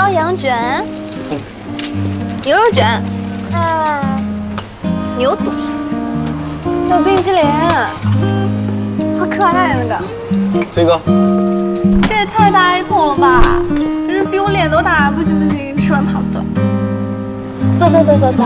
烧羊卷，牛肉卷，牛肚，还有冰淇淋，好可爱那个。这个，这也太大一桶了吧！这是比我脸都大，不行不行，吃完胖死了。走走走走走。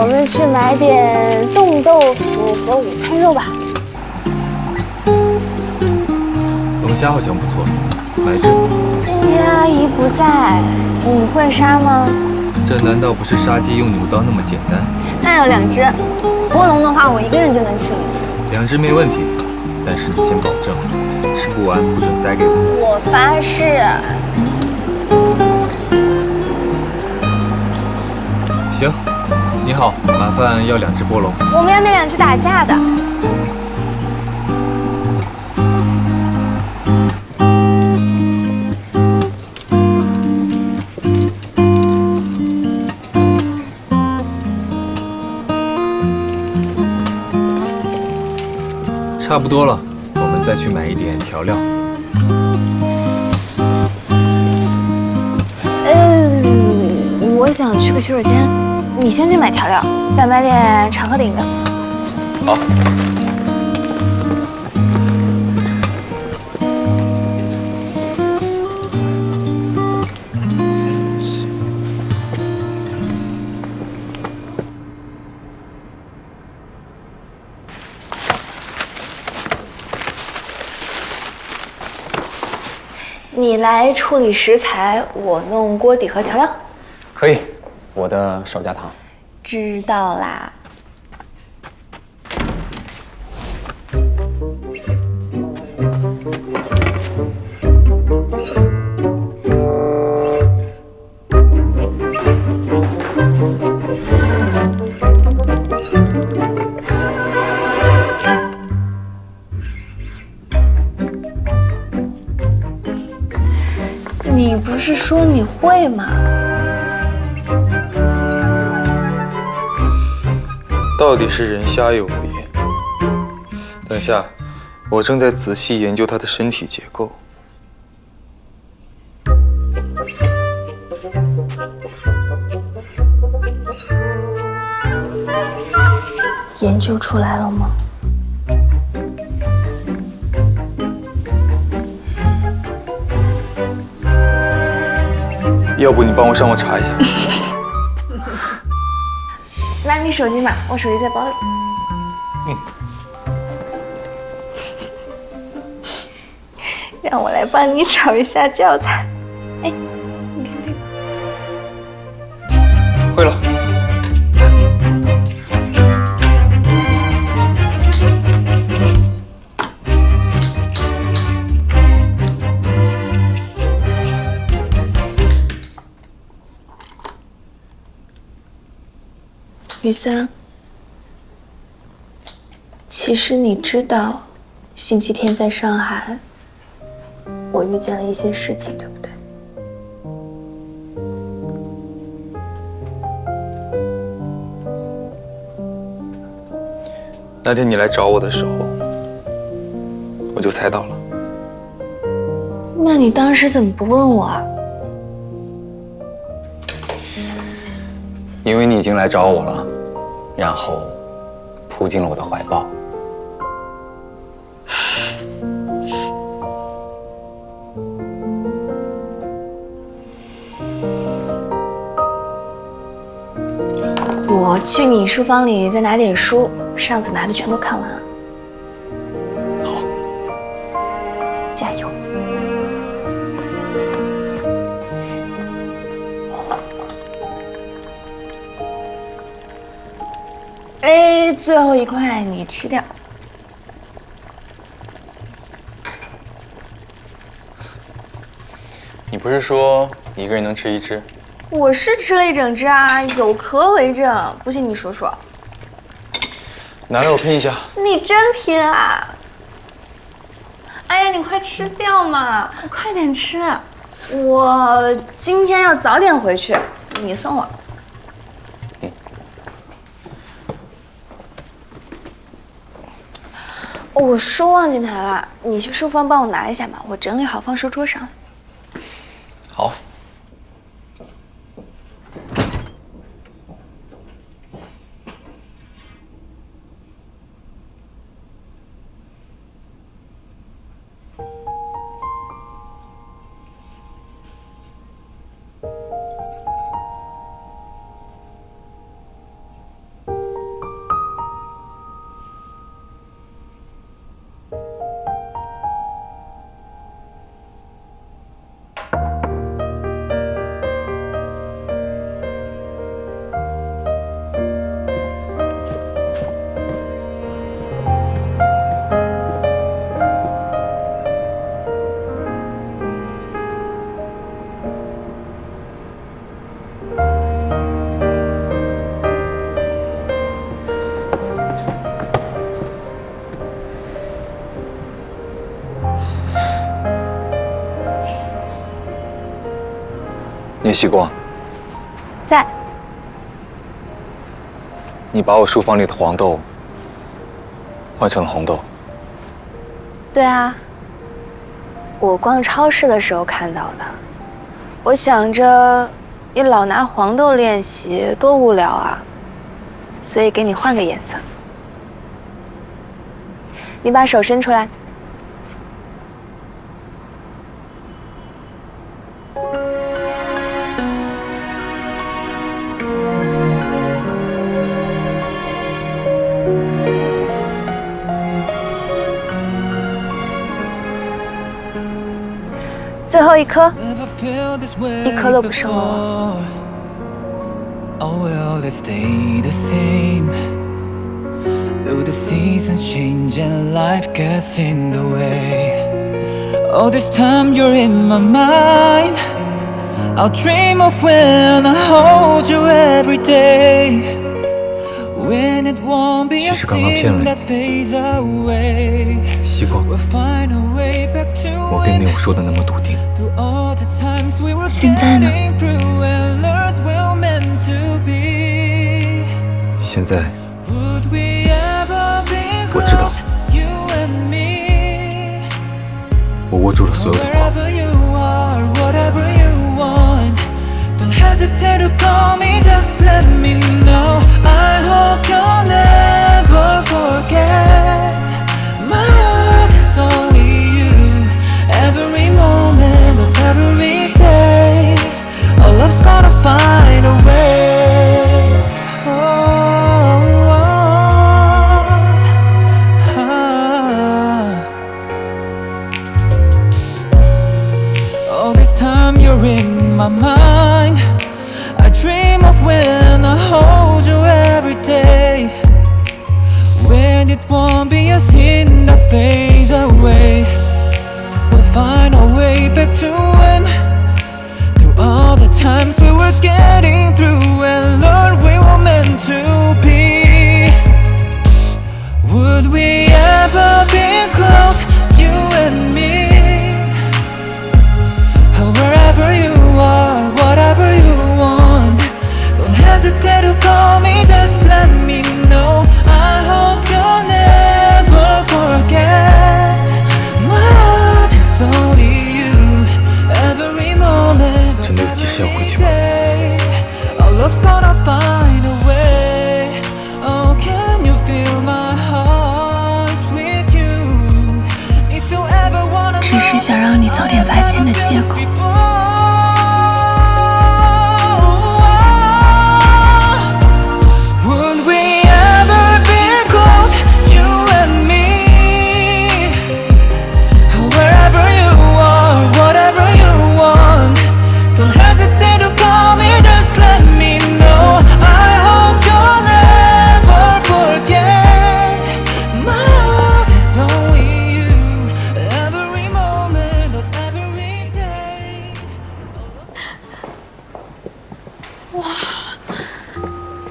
我们去买点冻豆腐和午餐肉吧。龙虾好像不错，买一只。今天阿姨不在，你会杀吗？这难道不是杀鸡用牛刀那么简单？那有2只，波龙的话我一个人就能吃1只。2只没问题，但是你先保证，吃不完不准塞给我。我发誓。行，你好，麻烦要2只波龙。我们要那2只打架的。差不多了，我们再去买一点调料。我想去个洗手间，你先去买调料，再买点长河顶的。好。你来处理食材，我弄锅底和调料。可以，我的少加糖。知道啦。你不是说你会吗？到底是人虾有别。等下，我正在仔细研究它的身体结构。研究出来了吗？要不你帮我上网查一下。拿你手机嘛，我手机在包里。让我来帮你找一下教材。哎，你看这个。会了。雨森，其实你知道，星期天在上海，我遇见了一些事情，对不对？那天你来找我的时候，我就猜到了。那你当时怎么不问我啊？因为你已经来找我了，然后扑进了我的怀抱。我去你书房里再拿点书，上次拿的全都看完了。好，加油！哎，最后一块你吃掉。你不是说你一个人能吃1只？我是吃了1整只啊，有壳为证。不信你数数。拿来我拼一下。你真拼啊！哎呀，你快吃掉嘛，快点吃。我今天要早点回去，你送我。嗯。我书忘记拿了，你去书房帮我拿一下嘛，我整理好放书桌上。好。叶希光，在。你把我书房里的黄豆换成了红豆。对啊，我逛超市的时候看到的。我想着你老拿黄豆练习，多无聊啊，所以给你换个颜色。你把手伸出来。最后一颗，一颗都不剩了。Oh well, let's stay the same. Though the seasons change and life gets in the way. All this time you're in my mind. I'll dream of when I hold you every day. When it won't be a thing that fades away. 希光，我并没有说的那么笃定。现在呢？现在，我知道，我握住了所有的光。Don't hesitate to call me, just let me know. I hope you'll never forget. My heart is only you. Every moment of every day, our love's gonna find a way. All this time you're in my mind. I dream of when I hold you every day. When it won't be a sin that fades away. We'll find our way back to when. Through all the times we were getting through, and Lord, we were meant to be. Would we ever be close, you and me? Wherever you are, whatever you want, don't hesitate to call me, just let me know. I hope you'll never forget. My heart is only you. Every moment of every day, our love's gonna find a way. Oh, can you feel my heart with you? If you ever wanna know, 只是想让你早点发现的借口。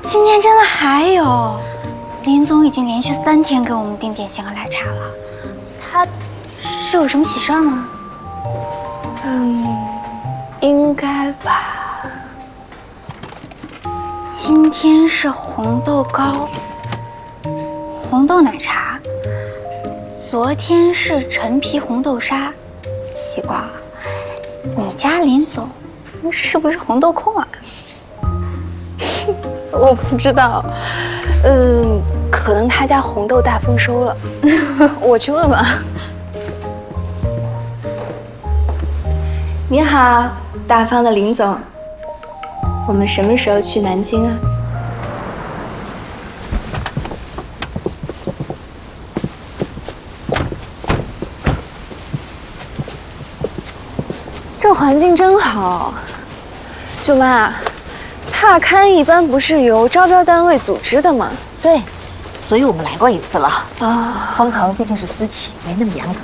今天真的还有，林总已经连续3天给我们订点心和奶茶了，他是有什么喜事儿吗？应该吧。今天是红豆糕、红豆奶茶，昨天是陈皮红豆沙，西瓜，你家林总是不是红豆控啊？我不知道，可能他家红豆大丰收了，我去问问。你好，大方的林总，我们什么时候去南京啊？这环境真好，舅妈。踏勘一般不是由招标单位组织的吗？对，所以我们来过一次了。啊，风行毕竟是私企，没那么严格，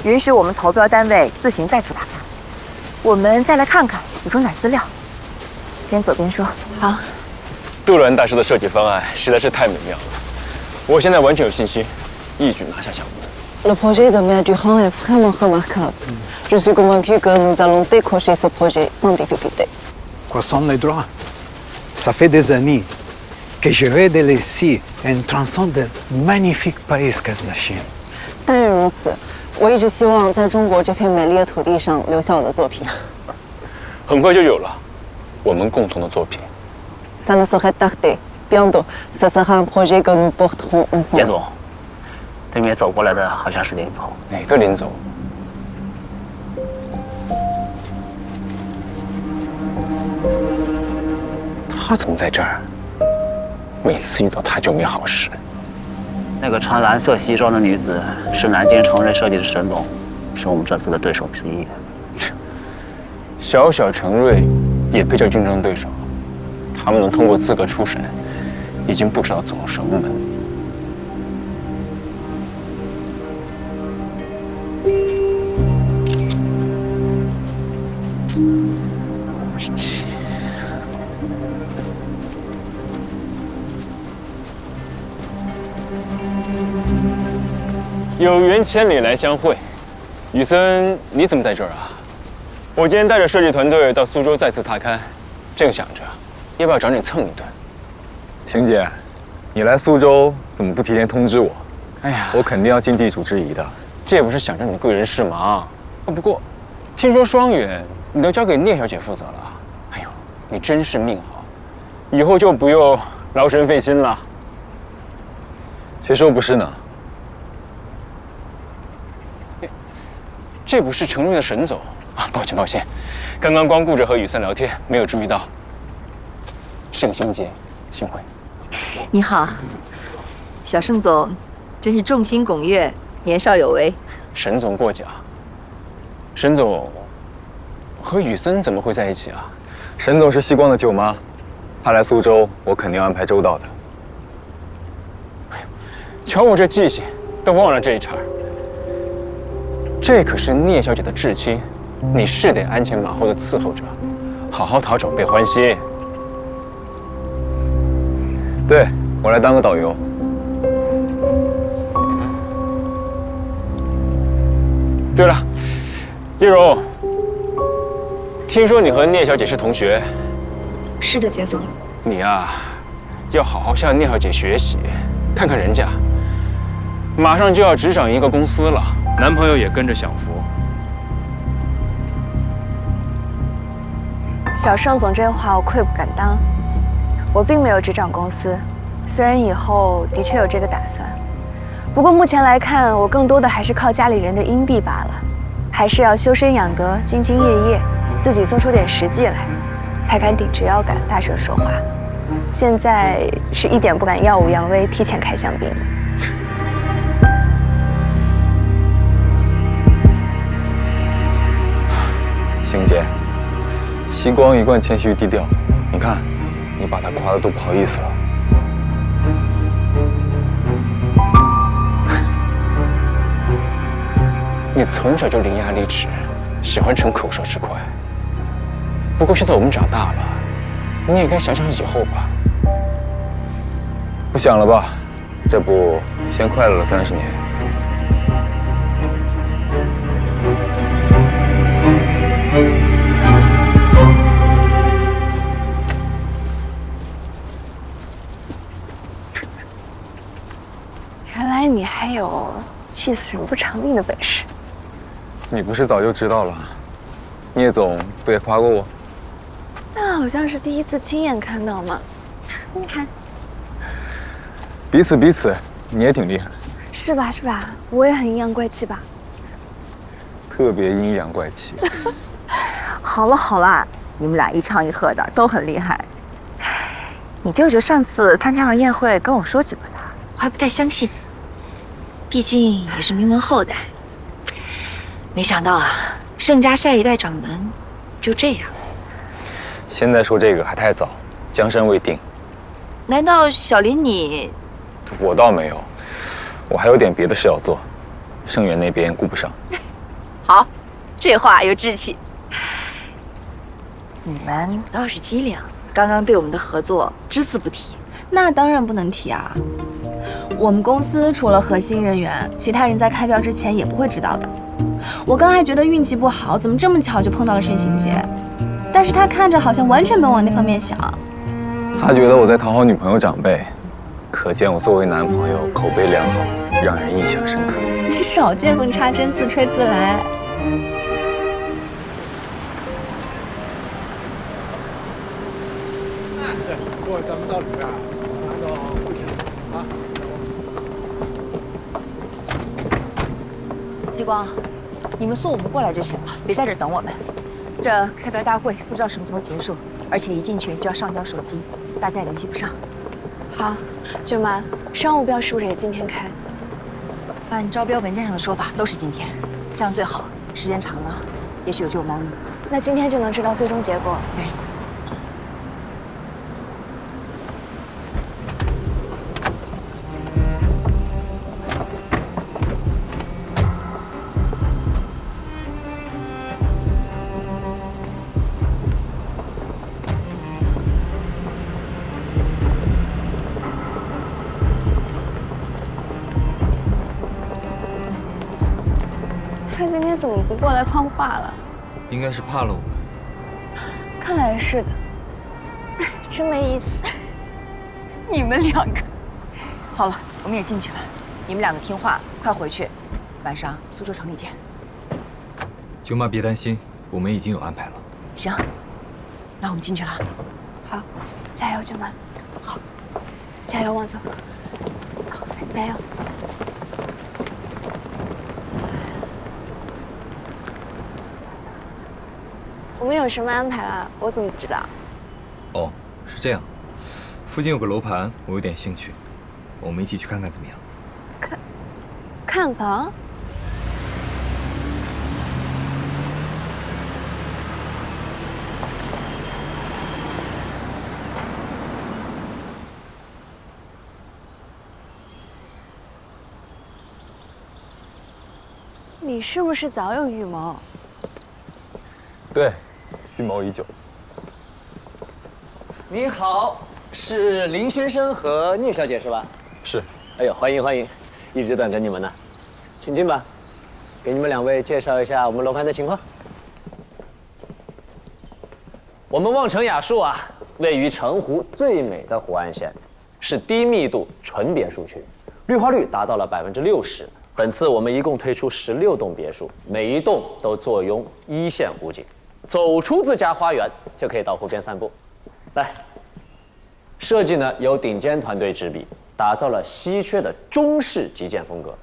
允许我们投标单位自行再次打勘。我们再来看看，补充点资料。边走边说。好。杜兰大师的设计方案实在是太美妙了，我现在完全有信心，一举拿下项目。Le projet de Mer du Han est vraiment remarquable. Je suis convaincu que nous allons décrocher ce projet sans difficulté. Quoi sont les droits? Ça fait des années que je rêve de laisser un tronçon de magnifique pays qu'est la Chine. 但愿如此，我一直希望在中国这片美丽的土地上留下我的作品。很快就有了，我们共同的作品。Ça ne saurait tarder. Bientôt, ça sera un projet que nous porterons ensemble. 叶总，对面走过来的好像是林总。哪个林总？他怎么在这儿？每次遇到他就没好事。那个穿蓝色西装的女子是南京成瑞设计的沈总，是我们这次的对手之一。小小成瑞也配叫竞争对手？他们能通过资格初审，已经不知道走了什么门。晦气。有缘千里来相会，雨森，你怎么在这儿啊？我今天带着设计团队到苏州再次踏勘，正想着要不要找你蹭一顿。邢姐，你来苏州怎么不提前通知我？哎呀，我肯定要尽地主之谊的。这也不是想着你贵人事忙。不过，听说双远你都交给聂小姐负责了。哎呦，你真是命好，以后就不用劳神费心了。谁说不是呢？这不是成瑞的沈总啊！抱歉抱歉，刚刚光顾着和雨森聊天，没有注意到。盛兴姐，幸会。你好，小盛总，真是众星拱月，年少有为。沈总过奖。沈总和雨森怎么会在一起啊？沈总是西光的舅妈，她来苏州，我肯定安排周到的。哎呦，瞧我这记性，都忘了这一茬。这可是聂小姐的至亲，你是得鞍前马后的伺候着，好好讨长辈欢心。对，我来当个导游。对了，叶蓉，听说你和聂小姐是同学？是的，杰总。你呀，要好好向聂小姐学习，看看人家，马上就要执掌一个公司了，男朋友也跟着享福。小盛总这话我愧不敢当，我并没有执掌公司，虽然以后的确有这个打算，不过目前来看，我更多的还是靠家里人的硬币罢了，还是要修身养德，兢兢业业，自己做出点实际来，才敢挺直腰杆，大声说话。现在是一点不敢耀武扬威，提前开香槟的。邢姐，西光一贯谦虚低调，你看，你把他夸得都不好意思了。你从小就伶牙俐齿，喜欢逞口舌之快。不过现在我们长大了，你也该想想以后吧。不想了吧？这不先快乐了30年。原来你还有气死人不偿命的本事。你不是早就知道了？聂总不也夸过我？那好像是第一次亲眼看到嘛。你看，彼此，你也挺厉害，是吧？我也很阴阳怪气吧？特别阴阳怪气。好了，你们俩一唱一和的都很厉害。你舅舅上次参加完宴会跟我说起过他，我还不太相信，毕竟也是名门后代。没想到啊，盛家下一代掌门就这样。现在说这个还太早，江山未定。难道小林你？我倒没有，我还有点别的事要做，盛元那边顾不上。好，这话有志气。你们倒是机灵，刚刚对我们的合作只字不提。那当然不能提啊！我们公司除了核心人员，其他人在开标之前也不会知道的。我刚还觉得运气不好，怎么这么巧就碰到了盛行杰？但是他看着好像完全没往那方面想。他觉得我在讨好女朋友长辈，可见我作为男朋友口碑良好，让人印象深刻。你少见缝插针，自吹自擂。各位，咱们到里边拿到会址啊。激光，你们送我们过来就行了，别在这等我们。这开标大会不知道什么时候结束，而且一进去就要上交手机，大家也联系不上。好，舅妈，商务标是不是也今天开？按招标文件上的说法，都是今天，这样最好。时间长了，也许有救猫腻。那今天就能知道最终结果。对。他今天怎么不过来放话了？应该是怕了我们。看来是的，真没意思。你们两个，好了，我们也进去了。你们两个听话，快回去。晚上苏州城里见。舅妈别担心，我们已经有安排了。行，那我们进去了。好，加油，舅妈。好，加油，王总。走，加油。我们有什么安排了？我怎么不知道？哦，是这样，附近有个楼盘，我有点兴趣，我们一起去看看怎么样？看房？你是不是早有预谋？对，预谋已久。你好，是林先生和聂小姐是吧？是。哎呦，欢迎欢迎，一直等着你们呢，请进吧。给你们两位介绍一下我们楼盘的情况。我们望城雅墅啊，位于城湖最美的湖岸线，是低密度纯别墅区，绿化率达到了60%。本次我们一共推出16栋别墅，每一栋都坐拥一线湖景，走出自家花园就可以到湖边散步。来，设计呢由顶尖团队执笔，打造了稀缺的中式极简风格，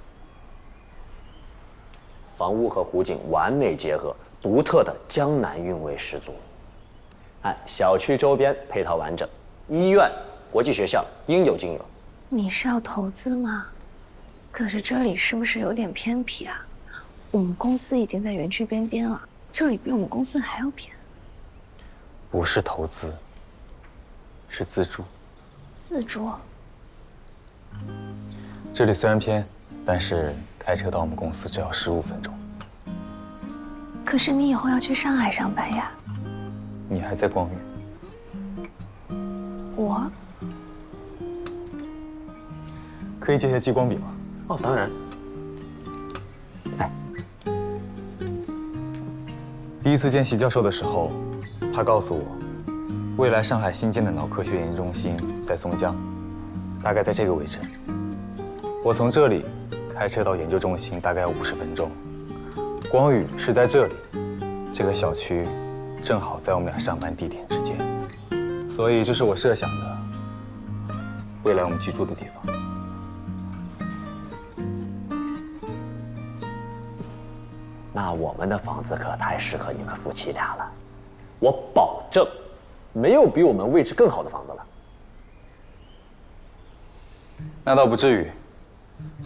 房屋和湖景完美结合，独特的江南韵味十足。小区周边配套完整，医院、国际学校应有尽有。你是要投资吗？可是这里是不是有点偏僻啊？我们公司已经在园区边边了，这里比我们公司还要偏。不是投资，是自住。自住？这里虽然偏，但是开车到我们公司只要15分钟。可是你以后要去上海上班呀。你还在光宇？我可以借些激光笔吗？哦，当然。第一次见习教授的时候，他告诉我，未来上海新建的脑科学研究中心在松江，大概在这个位置。我从这里开车到研究中心大概要50分钟。光宇是在这里，这个小区正好在我们俩上班地点之间，所以这是我设想的未来我们居住的地方。那我们的房子可太适合你们夫妻俩了，我保证，没有比我们位置更好的房子了。那倒不至于，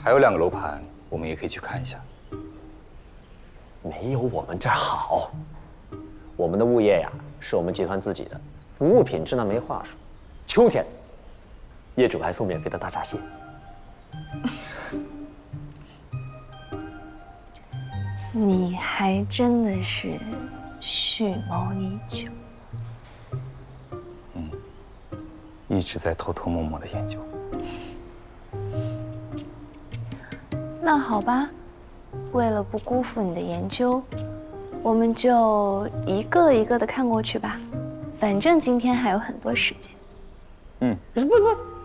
还有2个楼盘，我们也可以去看一下。没有我们这儿好，我们的物业呀是我们集团自己的，服务品质那没话说。秋天，业主还送免费的大闸蟹。你还真的是蓄谋已久。一直在偷偷摸摸的研究。那好吧，为了不辜负你的研究，我们就一个一个的看过去吧。反正今天还有很多时间。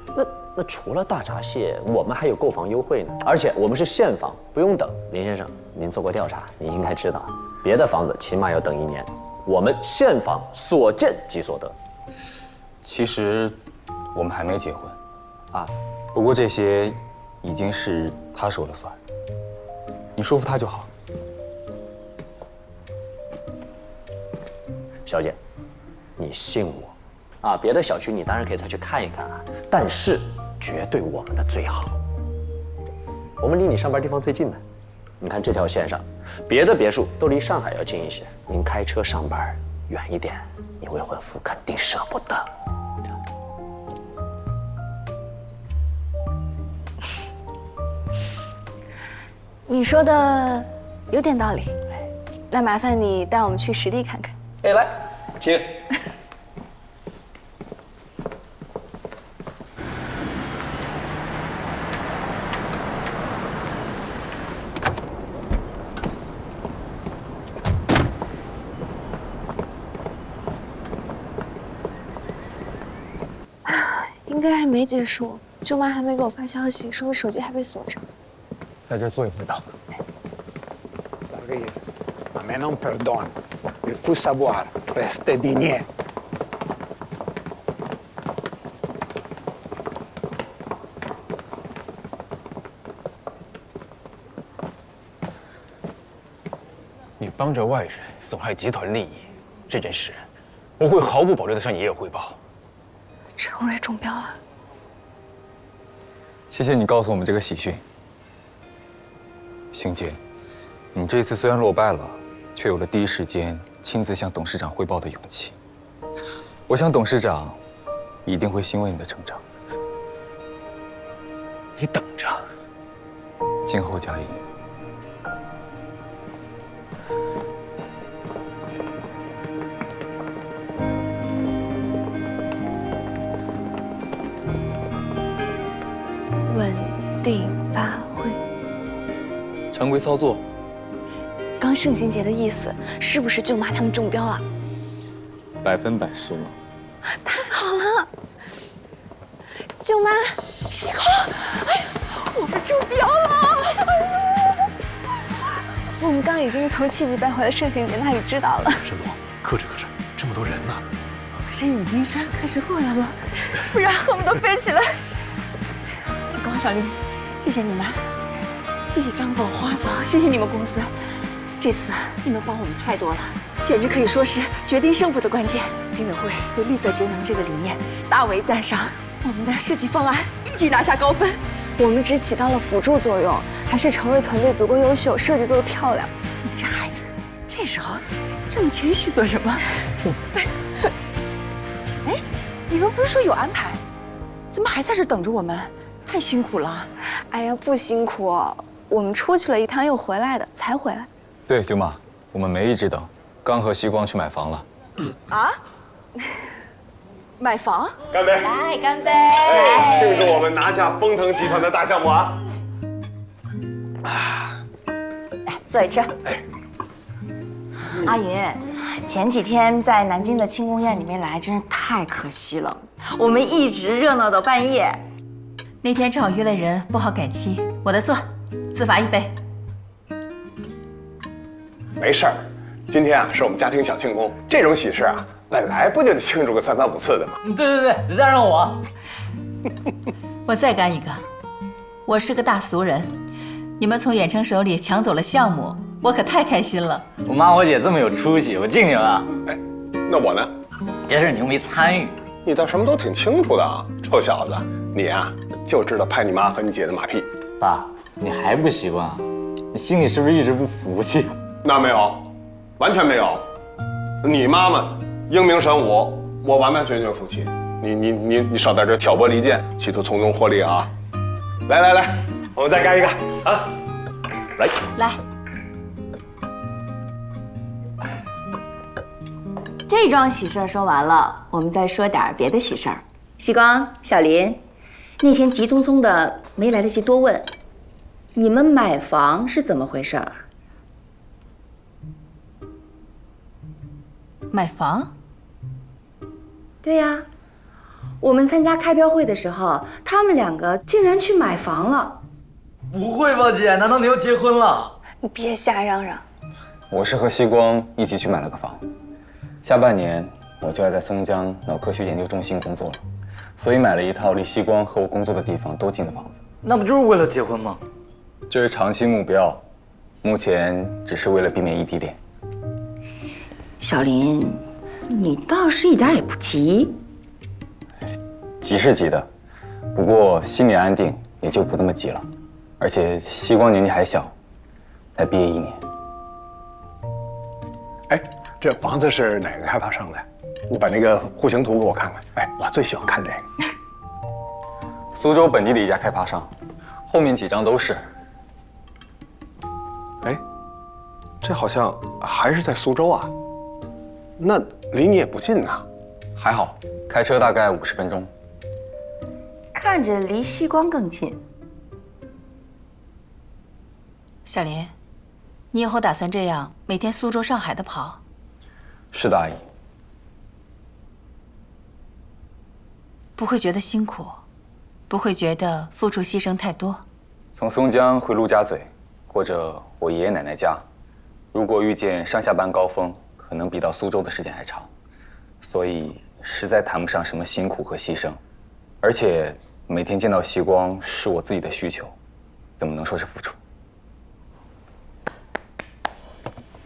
不，那除了大闸蟹，我们还有购房优惠呢，而且我们是现房，不用等。林先生，您做过调查，你应该知道，别的房子起码要等1年，我们现房所见即所得。其实我们还没结婚啊，不过这些已经是他说了算，你说服他就好。小姐，你信我啊！别的小区你当然可以再去看一看啊，但是绝对我们的最好。我们离你上班地方最近的，你看这条线上，别的别墅都离上海要近一些，您开车上班远一点，你未婚夫肯定舍不得。你说的有点道理，那麻烦你带我们去实地看看。哎，来，请。应该还没结束，舅妈还没给我发消息，说我手机还被锁着。在这儿坐一会儿吧。Arrive, ma me non perdona. Il faut savoir rester digne. 你帮着外人损害集团利益这件事，我会毫不保留地向爷爷汇报。陈瑞中标了，谢谢你告诉我们这个喜讯。邢姐，你这次虽然落败了，却有了第一时间亲自向董事长汇报的勇气。我想董事长一定会欣慰你的成长。你等着，今后加油。稳定发挥。常规操作。刚盛行节的意思是不是舅妈他们中标了100%是吗？太好了，舅妈，西瓜，哎呀，我们中标了！我们刚已经从7级败坏的盛行节那里知道了。沈总，克制克制，这么多人呢。人已经是开始过来了，不然恨不得飞起来。小高、小林，谢谢你们，谢谢张总、花总，谢谢你们公司。这次你们帮我们太多了，简直可以说是决定胜负的关键。评委会对绿色节能这个理念大为赞赏，我们的设计方案一举拿下高分。我们只起到了辅助作用，还是程瑞团队足够优秀，设计做得漂亮。你这孩子，这时候这么谦虚做什么？哎，你们不是说有安排，怎么还在这等着我们？太辛苦了。哎呀，不辛苦，我们出去了一趟又回来的，才回来。对，舅妈，我们没一直等，刚和西光去买房了。啊？买房？干杯！来，干杯！哎，庆祝我们拿下丰腾集团的大项目啊！来，坐一吃。阿云，前几天在南京的庆功宴你没来，真是太可惜了。我们一直热闹到半夜。那天正好约了人，不好改期，我来做。自罚1杯。没事儿，今天啊是我们家庭小庆功，这种喜事啊，本来不就得庆祝个3番5次的吗？对，再让我。我再干一个。我是个大俗人，你们从远程手里抢走了项目，我可太开心了。我妈我姐这么有出息，我敬你们啊！哎，那我呢？这事你又没参与。你倒什么都挺清楚的啊，臭小子，你啊就知道拍你妈和你姐的马屁。爸，你还不习惯啊？你心里是不是一直不服气？那没有，完全没有。你妈妈英明神武，我完完全全服气。你少在这挑拨离间，企图从中获利啊！来，我们再干一个啊！来。这桩喜事儿说完了，我们再说点别的喜事儿。西光、小林，那天急匆匆的，没来得及多问，你们买房是怎么回事儿？买房？对呀，我们参加开标会的时候，他们2个竟然去买房了。不会吧，姐？难道你要结婚了？你别瞎嚷嚷。我是和西光一起去买了个房，下半年我就要在松江脑科学研究中心工作了，所以买了一套离西光和我工作的地方都近的房子。那不就是为了结婚吗？这是长期目标，目前只是为了避免异地恋。小林，你倒是一点也不急。急是急的，不过心里安定，也就不那么急了。而且西光年纪还小，才毕业1年。哎，这房子是哪个开发商的？你把那个户型图给我看看。哎，我最喜欢看这个。苏州本地的一家开发商，后面几张都是。哎，这好像还是在苏州啊。那离你也不近呐。还好，开车大概50分钟。看着离西光更近。小林，你以后打算这样每天苏州、上海的跑？是的，阿姨。不会觉得辛苦，不会觉得付出牺牲太多？从松江回陆家嘴，或者我爷爷奶奶家，如果遇见上下班高峰，可能比到苏州的时间还长，所以实在谈不上什么辛苦和牺牲。而且每天见到西光是我自己的需求，怎么能说是付出？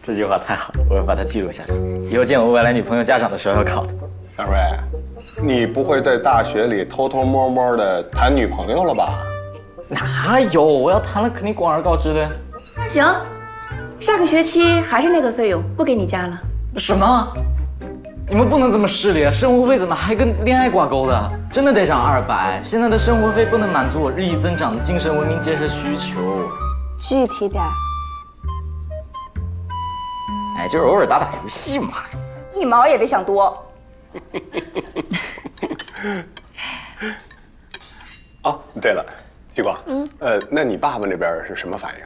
这句话太好了，我要把它记录下来，以后见我未来女朋友家长的时候要考的。大瑞，你不会在大学里偷偷摸摸的谈女朋友了吧？哪有？我要谈了肯定广而告之的。那行，下个学期还是那个费用，不给你加了。什么？你们不能这么势利啊！生活费怎么还跟恋爱挂钩的？真的得涨200，现在的生活费不能满足我日益增长的精神文明建设需求。具体点。哎，就是偶尔打游戏嘛。一毛也别想多。哦，对了，西光，那你爸爸那边是什么反应？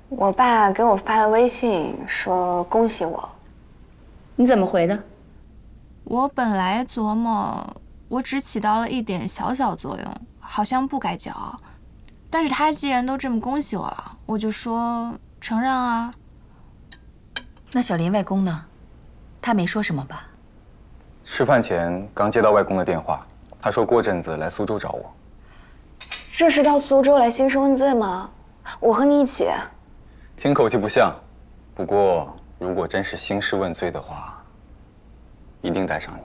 我爸给我发了微信说恭喜我。你怎么回的？我本来琢磨，我只起到了一点小小作用，好像不该骄傲。但是他既然都这么恭喜我了，我就说承认啊。那小林外公呢？他没说什么吧？吃饭前刚接到外公的电话，他说过阵子来苏州找我。这是到苏州来兴师问罪吗？我和你一起。听口气不像，不过如果真是兴师问罪的话，一定带上你。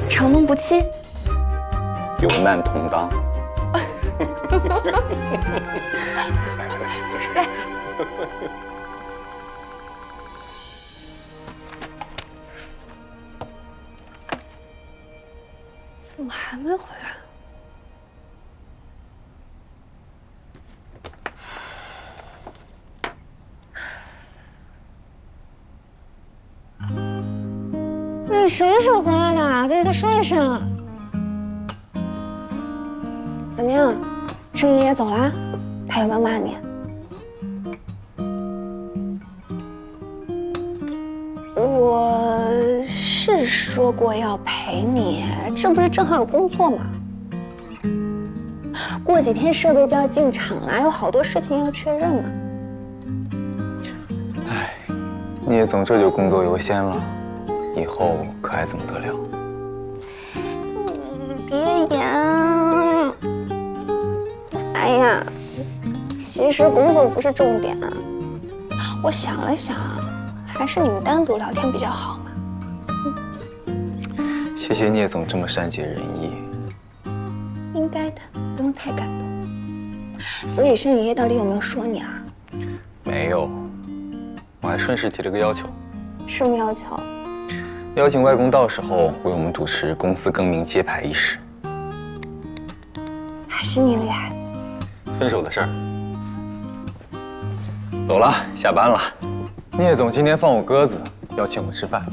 承诺不欺，有难同当。来，怎么还没回来？你什么时候回来的？怎么不说一声？怎么样，盛爷爷走啦？他有没有骂你？我是是说过要陪你，这不是正好有工作吗？过几天设备就要进厂了，有好多事情要确认呢。哎，聂总这就工作优先了，以后可还怎么得了？别演。哎呀，其实工作不是重点。我想了想，还是你们单独聊天比较好嘛。谢谢聂总这么善解人意。应该的，不用太感动。所以盛爷爷到底有没有说你啊？没有，我还顺势提了个要求。什么要求？邀请外公到时候为我们主持公司更名揭牌仪式。还是你厉害。分手的事儿。走了，下班了。聂总今天放我鸽子，邀请我吃饭。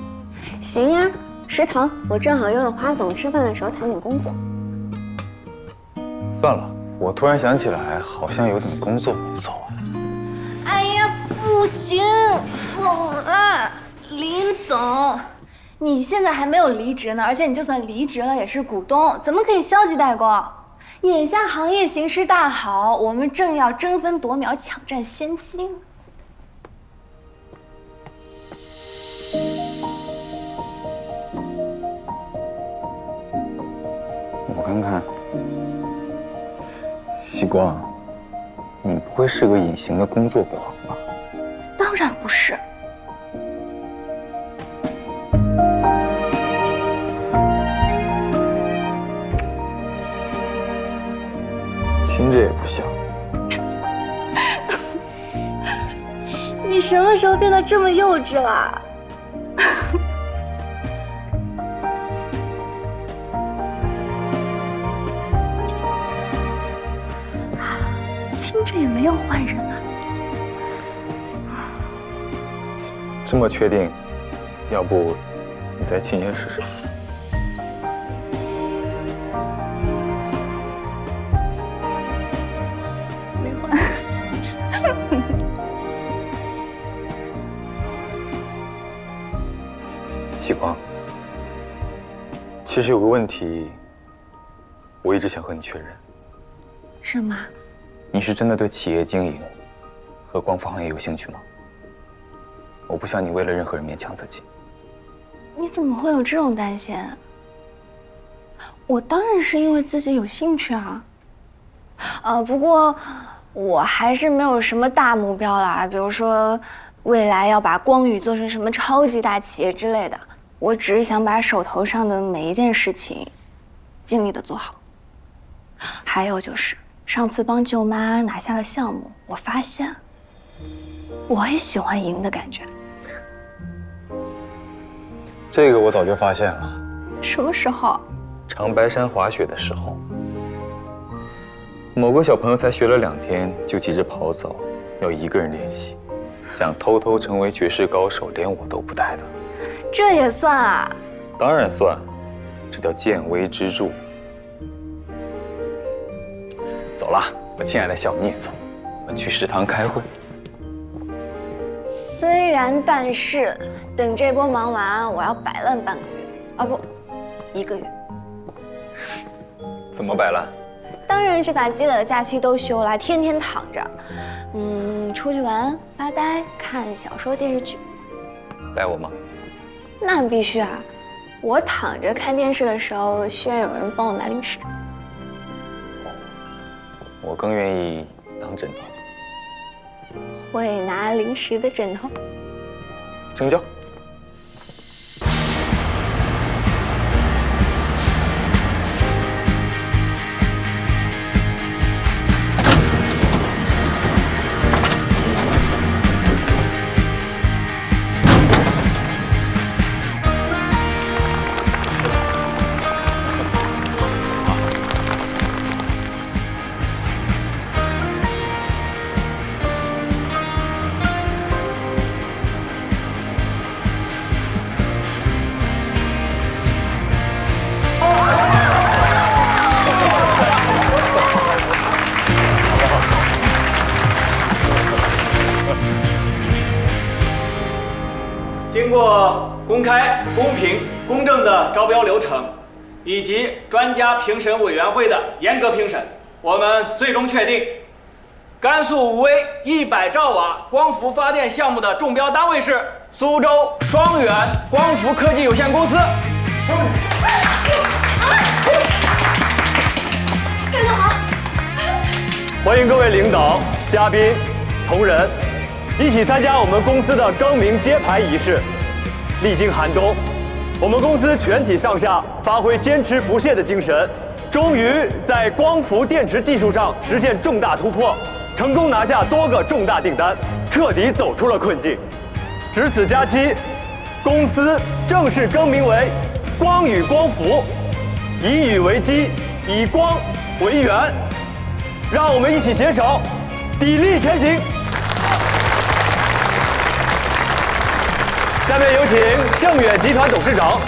行呀，食堂我正好约了花总吃饭的时候谈点工作。算了，我突然想起来，好像有点工作没做完。哎呀，不行，疯了！林总，你现在还没有离职呢，而且你就算离职了也是股东，怎么可以消极怠工？眼下行业形势大好，我们正要争分夺秒，抢占先机。我看看，希光，你不会是个隐形的工作狂吧？当然不是。听着也不像。你什么时候变得这么幼稚了？听着也没有坏人啊。这么确定？要不你再亲一试试？没换。希光，其实有个问题，我一直想和你确认。什么？你是真的对企业经营和光伏行业有兴趣吗？我不想你为了任何人勉强自己。你怎么会有这种担心？我当然是因为自己有兴趣啊。不过我还是没有什么大目标啦，比如说未来要把光宇做成什么超级大企业之类的。我只是想把手头上的每一件事情尽力的做好。还有就是上次帮舅妈拿下了项目，我发现我也喜欢赢的感觉。这个我早就发现了。什么时候？长白山滑雪的时候，某个小朋友才学了2天就急着跑走，要一个人练习，想偷偷成为绝世高手，连我都不带的。这也算啊？当然算，这叫见微知著。走了，我亲爱的小聂总，我们去食堂开会。虽然但是，等这波忙完，我要摆烂半个月，不，1个月。怎么摆烂？当然是把积累的假期都休了，天天躺着，出去玩、发呆、看小说、电视剧。带我吗？那必须啊！我躺着看电视的时候，需要有人帮我拿零食。我更愿意当枕头。会拿零食的枕头。成交。经过公开、公平、公正的招标流程，以及专家评审委员会的严格评审，我们最终确定，甘肃武威100兆瓦光伏发电项目的中标单位是苏州双远光伏科技有限公司。干得好！欢迎各位领导、嘉宾、同仁，一起参加我们公司的更名揭牌仪式。历经寒冬，我们公司全体上下发挥坚持不懈的精神，终于在光伏电池技术上实现重大突破，成功拿下多个重大订单，彻底走出了困境。值此佳期，公司正式更名为光宇光伏，以宇为基，以光为源。让我们一起携手，砥砺前行。下面有请盛远集团董事长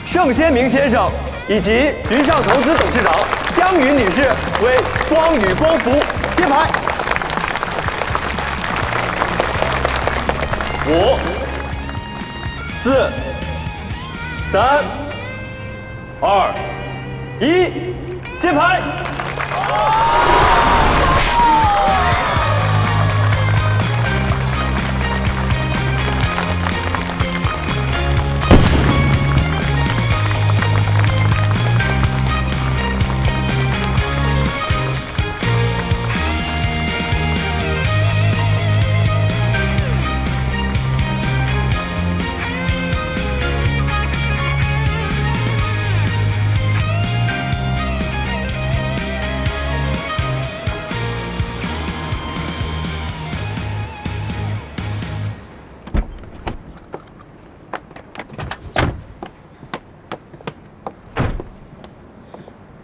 盛先明先生以及云上投资董事长江云女士为光宇光伏揭牌。5、4、3、2、1，揭牌！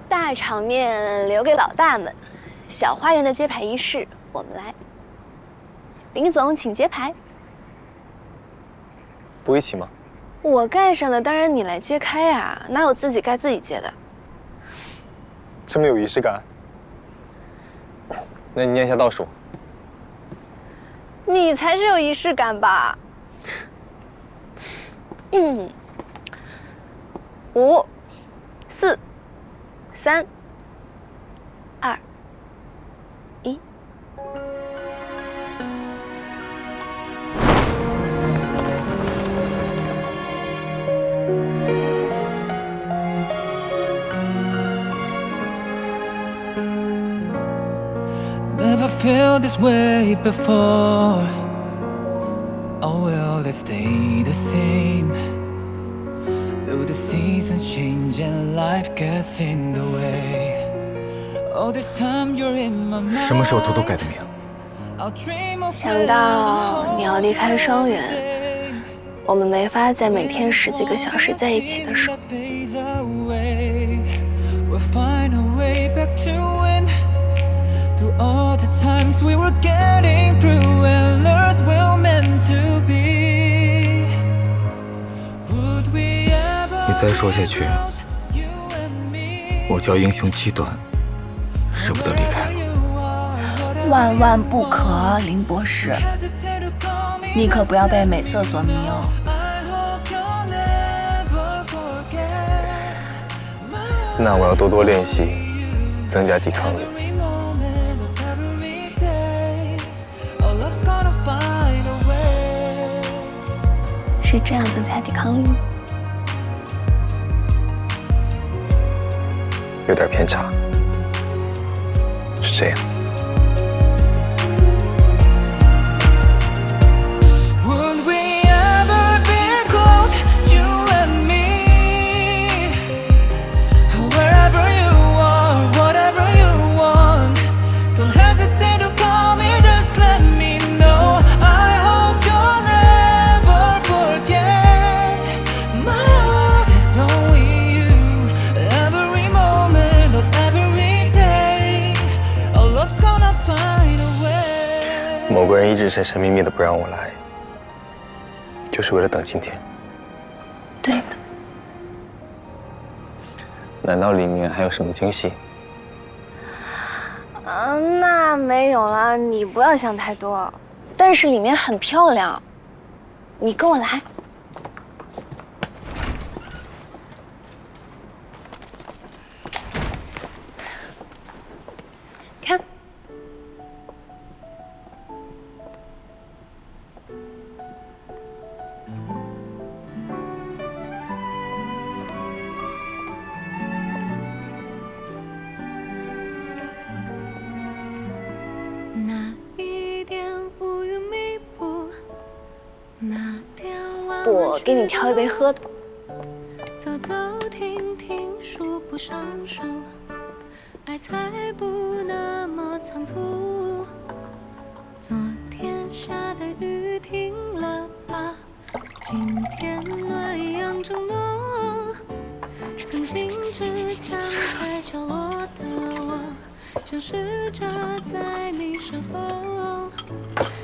大场面留给老大们，小花园的揭牌仪式我们来。林总，请揭牌。不一起吗？我盖上的，当然你来揭开啊，哪有自己盖自己揭的？这么有仪式感。那你念一下倒数。你才是有仪式感吧？5、4、3、2、1。Never felt this way before. Oh well, let's stay the same. Though the seasons change and life gets in the way. All this time you're in my mind. 什么时候偷偷改的名？想到你要离开双远，我们没法在每天10几个小时在一起的时候。We'll find a way back to win. Through all the times we were getting through and learned we're meant to be. Would we ever 你再说下去，我叫英雄气短，舍不得离开了。万万不可，林博士，你可不要被美色所迷哦。那我要多多练习，增加抵抗力。是这样增加抵抗力吗？有点偏差，是这样。Would we ever be close, you and me? Wherever you are, whatever you want, don't hesitate to call me, just let me know. I hope you'll never forget my heart is only you. Every moment of every day, our love's gonna find a way. 某个人一直神神秘秘的不让我来，就是为了等今天。对的。难道里面还有什么惊喜？那没有了，你不要想太多。但是里面很漂亮，你跟我来。看。我给你挑一杯喝的。走走停停，数不胜数，爱才不那么仓促。昨天下的雨停了吧？今天暖阳正浓。曾经只站在角落的我，消失着在你身后。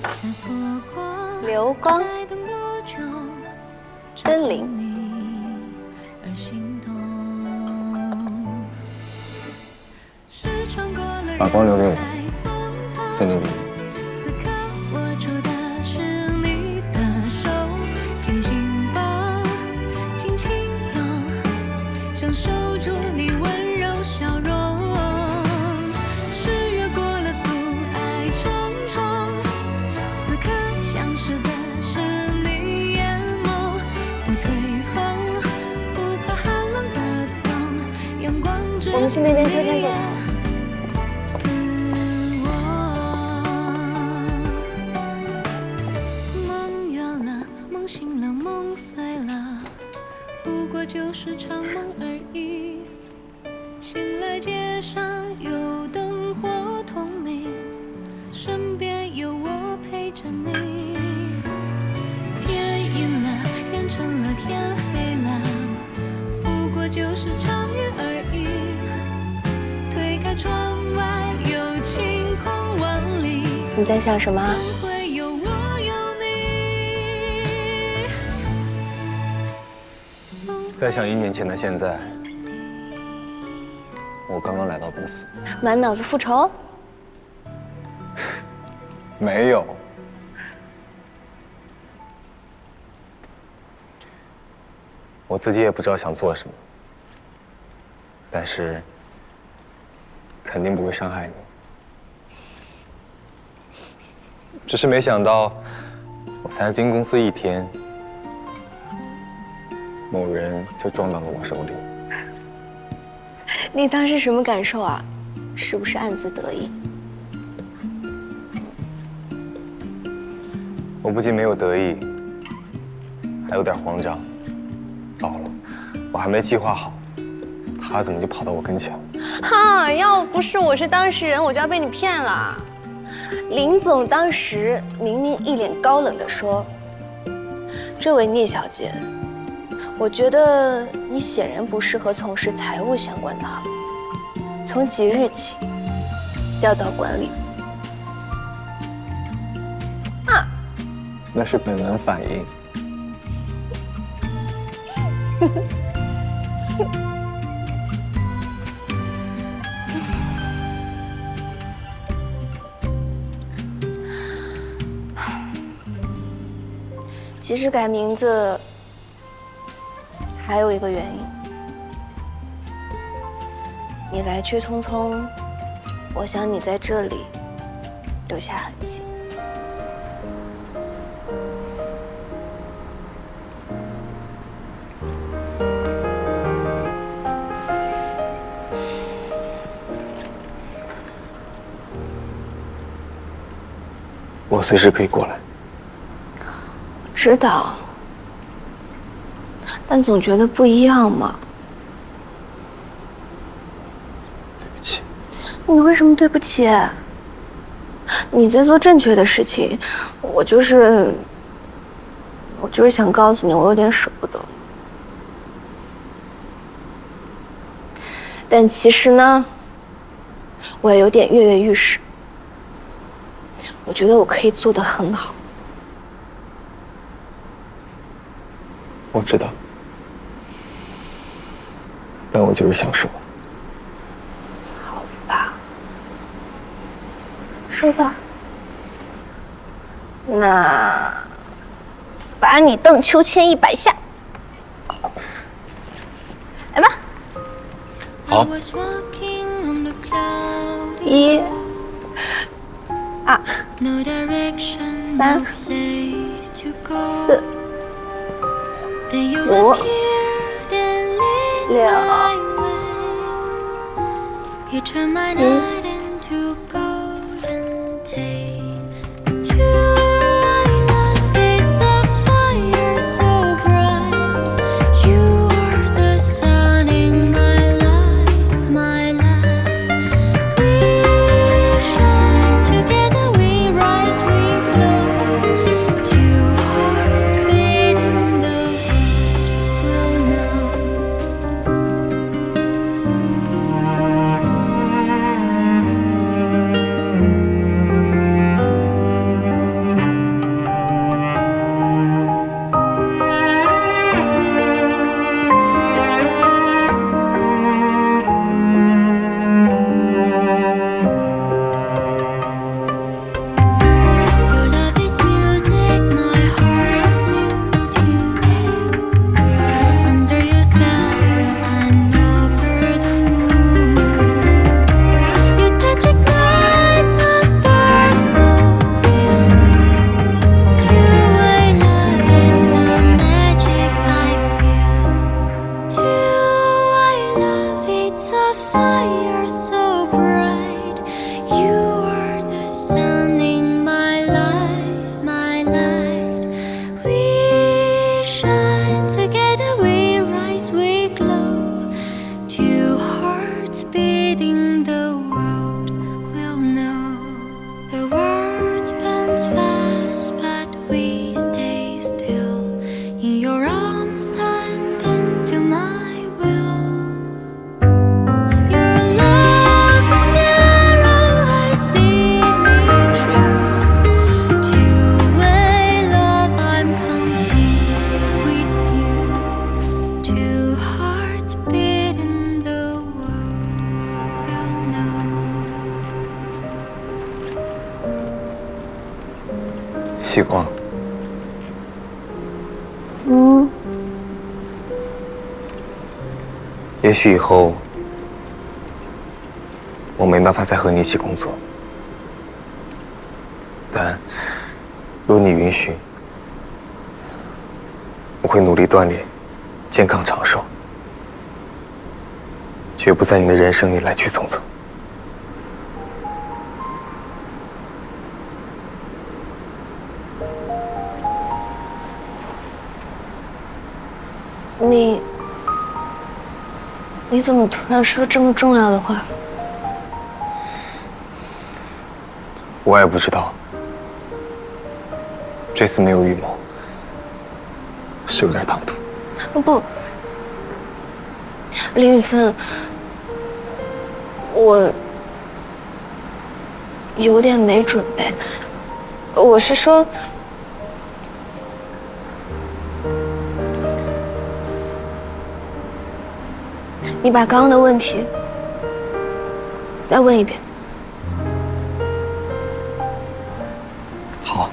再错过，流光，再等多久？森林。而心动。把光留给我，森林里。此刻握住的是你的手，紧紧抱，轻轻拥，想守住你温柔笑容。是越过了阻碍重重，此刻想是的是你眼眸，不退后，不怕寒冷的冬，阳光之我们去那边秋千借钱。就是场梦而已。醒来街上有灯火通明，身边有我陪着你。天阴了，天沉了，天黑了，不过就是场雨而已。推开窗外，有晴空万里。你在想什么？再想1年前的现在，我刚刚来到公司，满脑子复仇？没有。我自己也不知道想做什么，但是肯定不会伤害你。只是没想到，我才进公司1天。某人就撞到了我手里。你当时什么感受啊？是不是暗自得意？我不仅没有得意，还有点慌张。糟了，我还没计划好，他怎么就跑到我跟前了？哈！要不是我是当事人，我就要被你骗了。林总当时明明一脸高冷地说：“这位聂小姐。”我觉得你显然不适合从事财务相关的行业，从即日起调到管理。啊，那是本能反应。其实改名字。还有一个原因，你来去匆匆，我想你在这里留下痕迹。我随时可以过来。我知道。但总觉得不一样嘛。对不起。你为什么对不起？你在做正确的事情，我就是想告诉你，我有点舍不得。但其实呢，我也有点跃跃欲试。我觉得我可以做得很好。我知道。但我就是想说，好吧，说吧。那罚你荡秋千100下，来吧。好。1、No direction, 3、 no place to go. 4、 Then you 5、 appeared and lit 6、 my way. You turned my 7、 night into golden day. Two, I love is a fire so bright. You are the sun in my life, my life. We shine together, we rise, we glow. Two hearts beating, the world will know. Your love is music, my heart's new tune. Under your spell, I'm over the moon. Your touch ignites a spark so real. Two, I love it, the magic I feel. Two, I love it's a fire so bright. You are the sun in my life, my light. We shine together, we rise, we glow. Two hearts beating, the world will know. The world spins fast, but we stay still. In your arms, time bends to my will. Your love, the narrow, I see me true. Two-way love, I'm complete with you. Two hearts beating, the world will know. 希光，也许以后我没办法再和你一起工作，但如你允许，我会努力锻炼，健康长寿，绝不在你的人生里来去匆匆。你怎么突然说这么重要的话？我也不知道，这次没有预谋，是有点唐突。不，林宇森，我有点没准备。我是说，你把刚刚的问题再问一遍。好。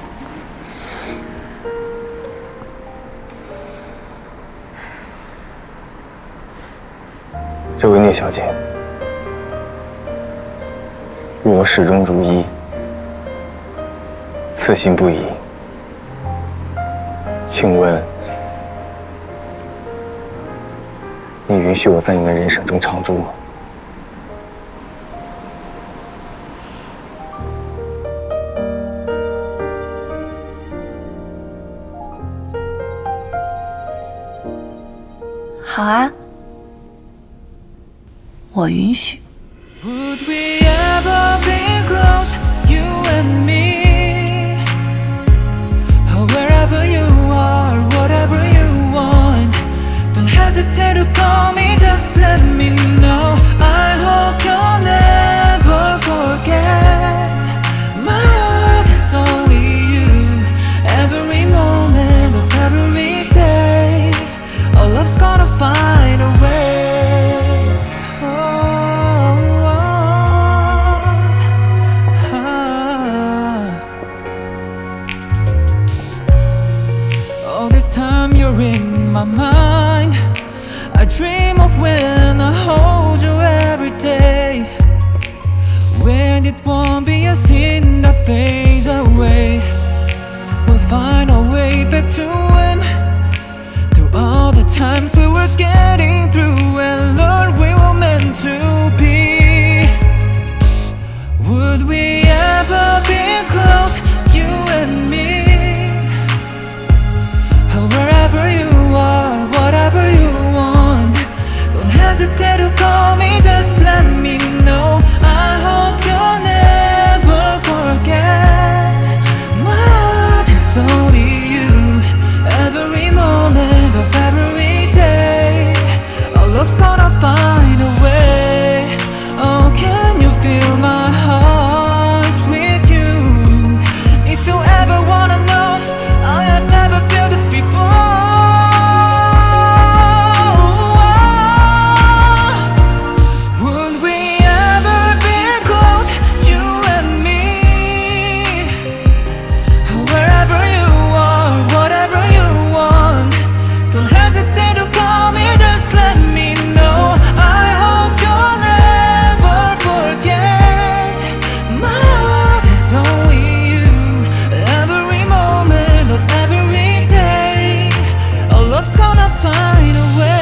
这位聂小姐，与我始终如一，此心不移。请问，你允许我在你的人生中常驻吗？好啊，我允许。 Would we ever be close, you and me? Wherever you are, whatever you want, don't hesitate to call me, just let me know. I hope you'll never forget. My heart is only you. Every moment of every day, our love's gonna find a way. Time you're in my mind, I dream of when I hold you every day, when it won't be a sin that fades. Would we ever be close, you and me? Wherever you are, whatever you want, don't hesitate to call me, just let me know. I hope you'll never forget my heart is only you. Every moment of every day, our love's gonna find a way. Oh, can you feel my heart with you? If you ever wanna know, I have never felt this before. Would we ever be close, you and me? Wherever you are, whatever you want, don't hesitate to call me, just let me know. I hope you'll never forget my heart is only you. Every moment of every day, our love's gonna find a way.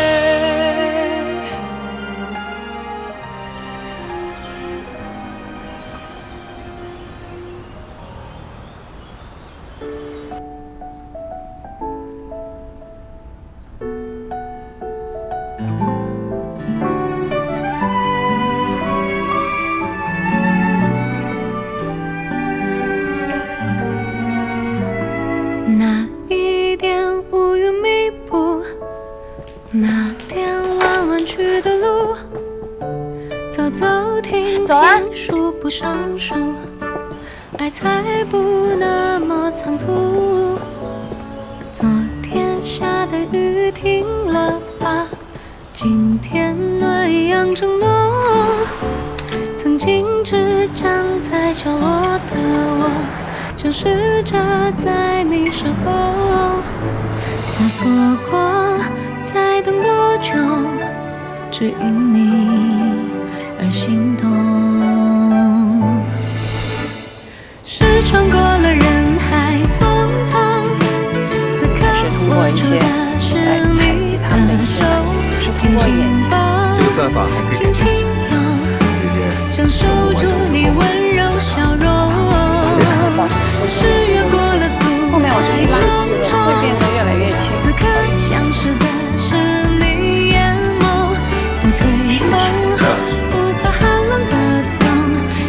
那一点乌云密布，那点弯弯曲的路，走走停停，数不胜数，爱才不那么仓促。昨天下的雨停了吧？今天暖阳正浓。曾经只站在角落的我，想试着在你身后，再错过，再等多久，只因你而心动。是穿过了人海匆匆，此刻握住的是你的手，紧紧抱，轻轻拥，享受住你温柔笑容。是越过了阻碍重重，此刻想是的是你眼眸，不退后，不怕寒冷的冬，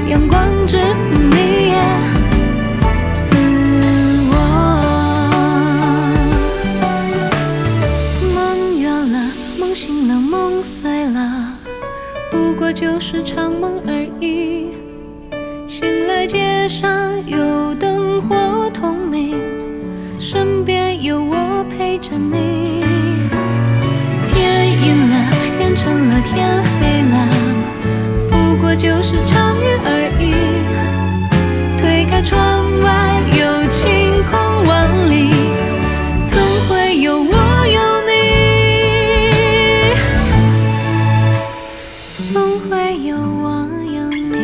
阳光只似你也似我。梦远了，梦醒了，梦碎了，不过就是场梦而已。醒来街上有灯火通明，身边有我陪着你。天阴了，天沉了，天黑了，不过就是场雨而已。推开窗外有晴空万里，总会有我有你，总会有我有你。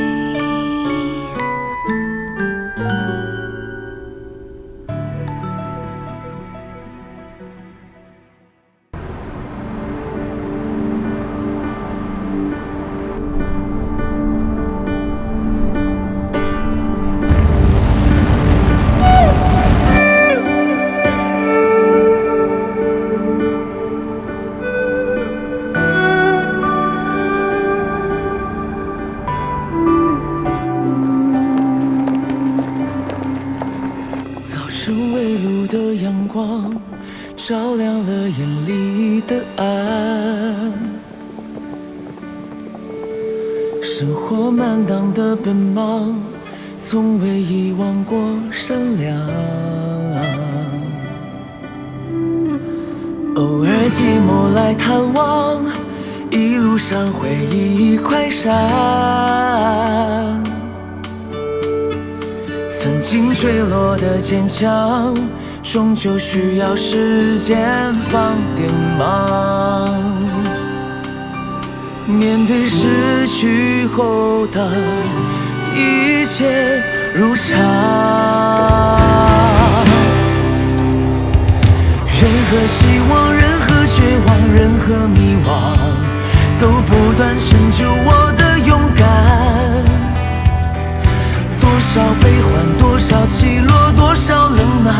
早晨微露的阳光照亮了眼里的暗，生活满当的奔忙，从未遗忘过善良。偶尔寂寞来探望，一路上回忆快闪。曾经坠落的坚强，终究需要时间帮点忙。面对失去后的一切如常，任何希望，任何绝望，任何迷惘，都不断成就我的勇敢。少悲欢，多少起落，多少冷暖，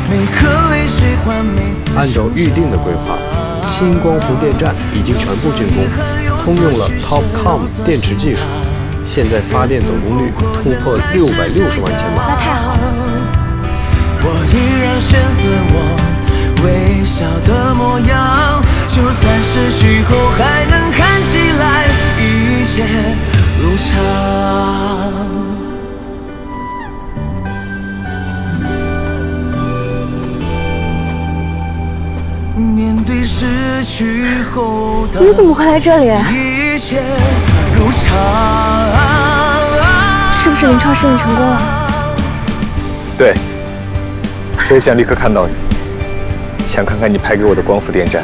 每颗泪水换每次。按照预定的规划，新光伏电站已经全部竣工，通用了 TOPCon 电池技术，现在发电总功率突破660万千瓦。那太好了。我依然选择我微笑的模样，就算是虚后，还能看起来一切如常。面对失去后的你怎么会来这里？一切如常。是不是临床试验成功了？对，我也想立刻看到你，想看看你拍给我的光伏电站。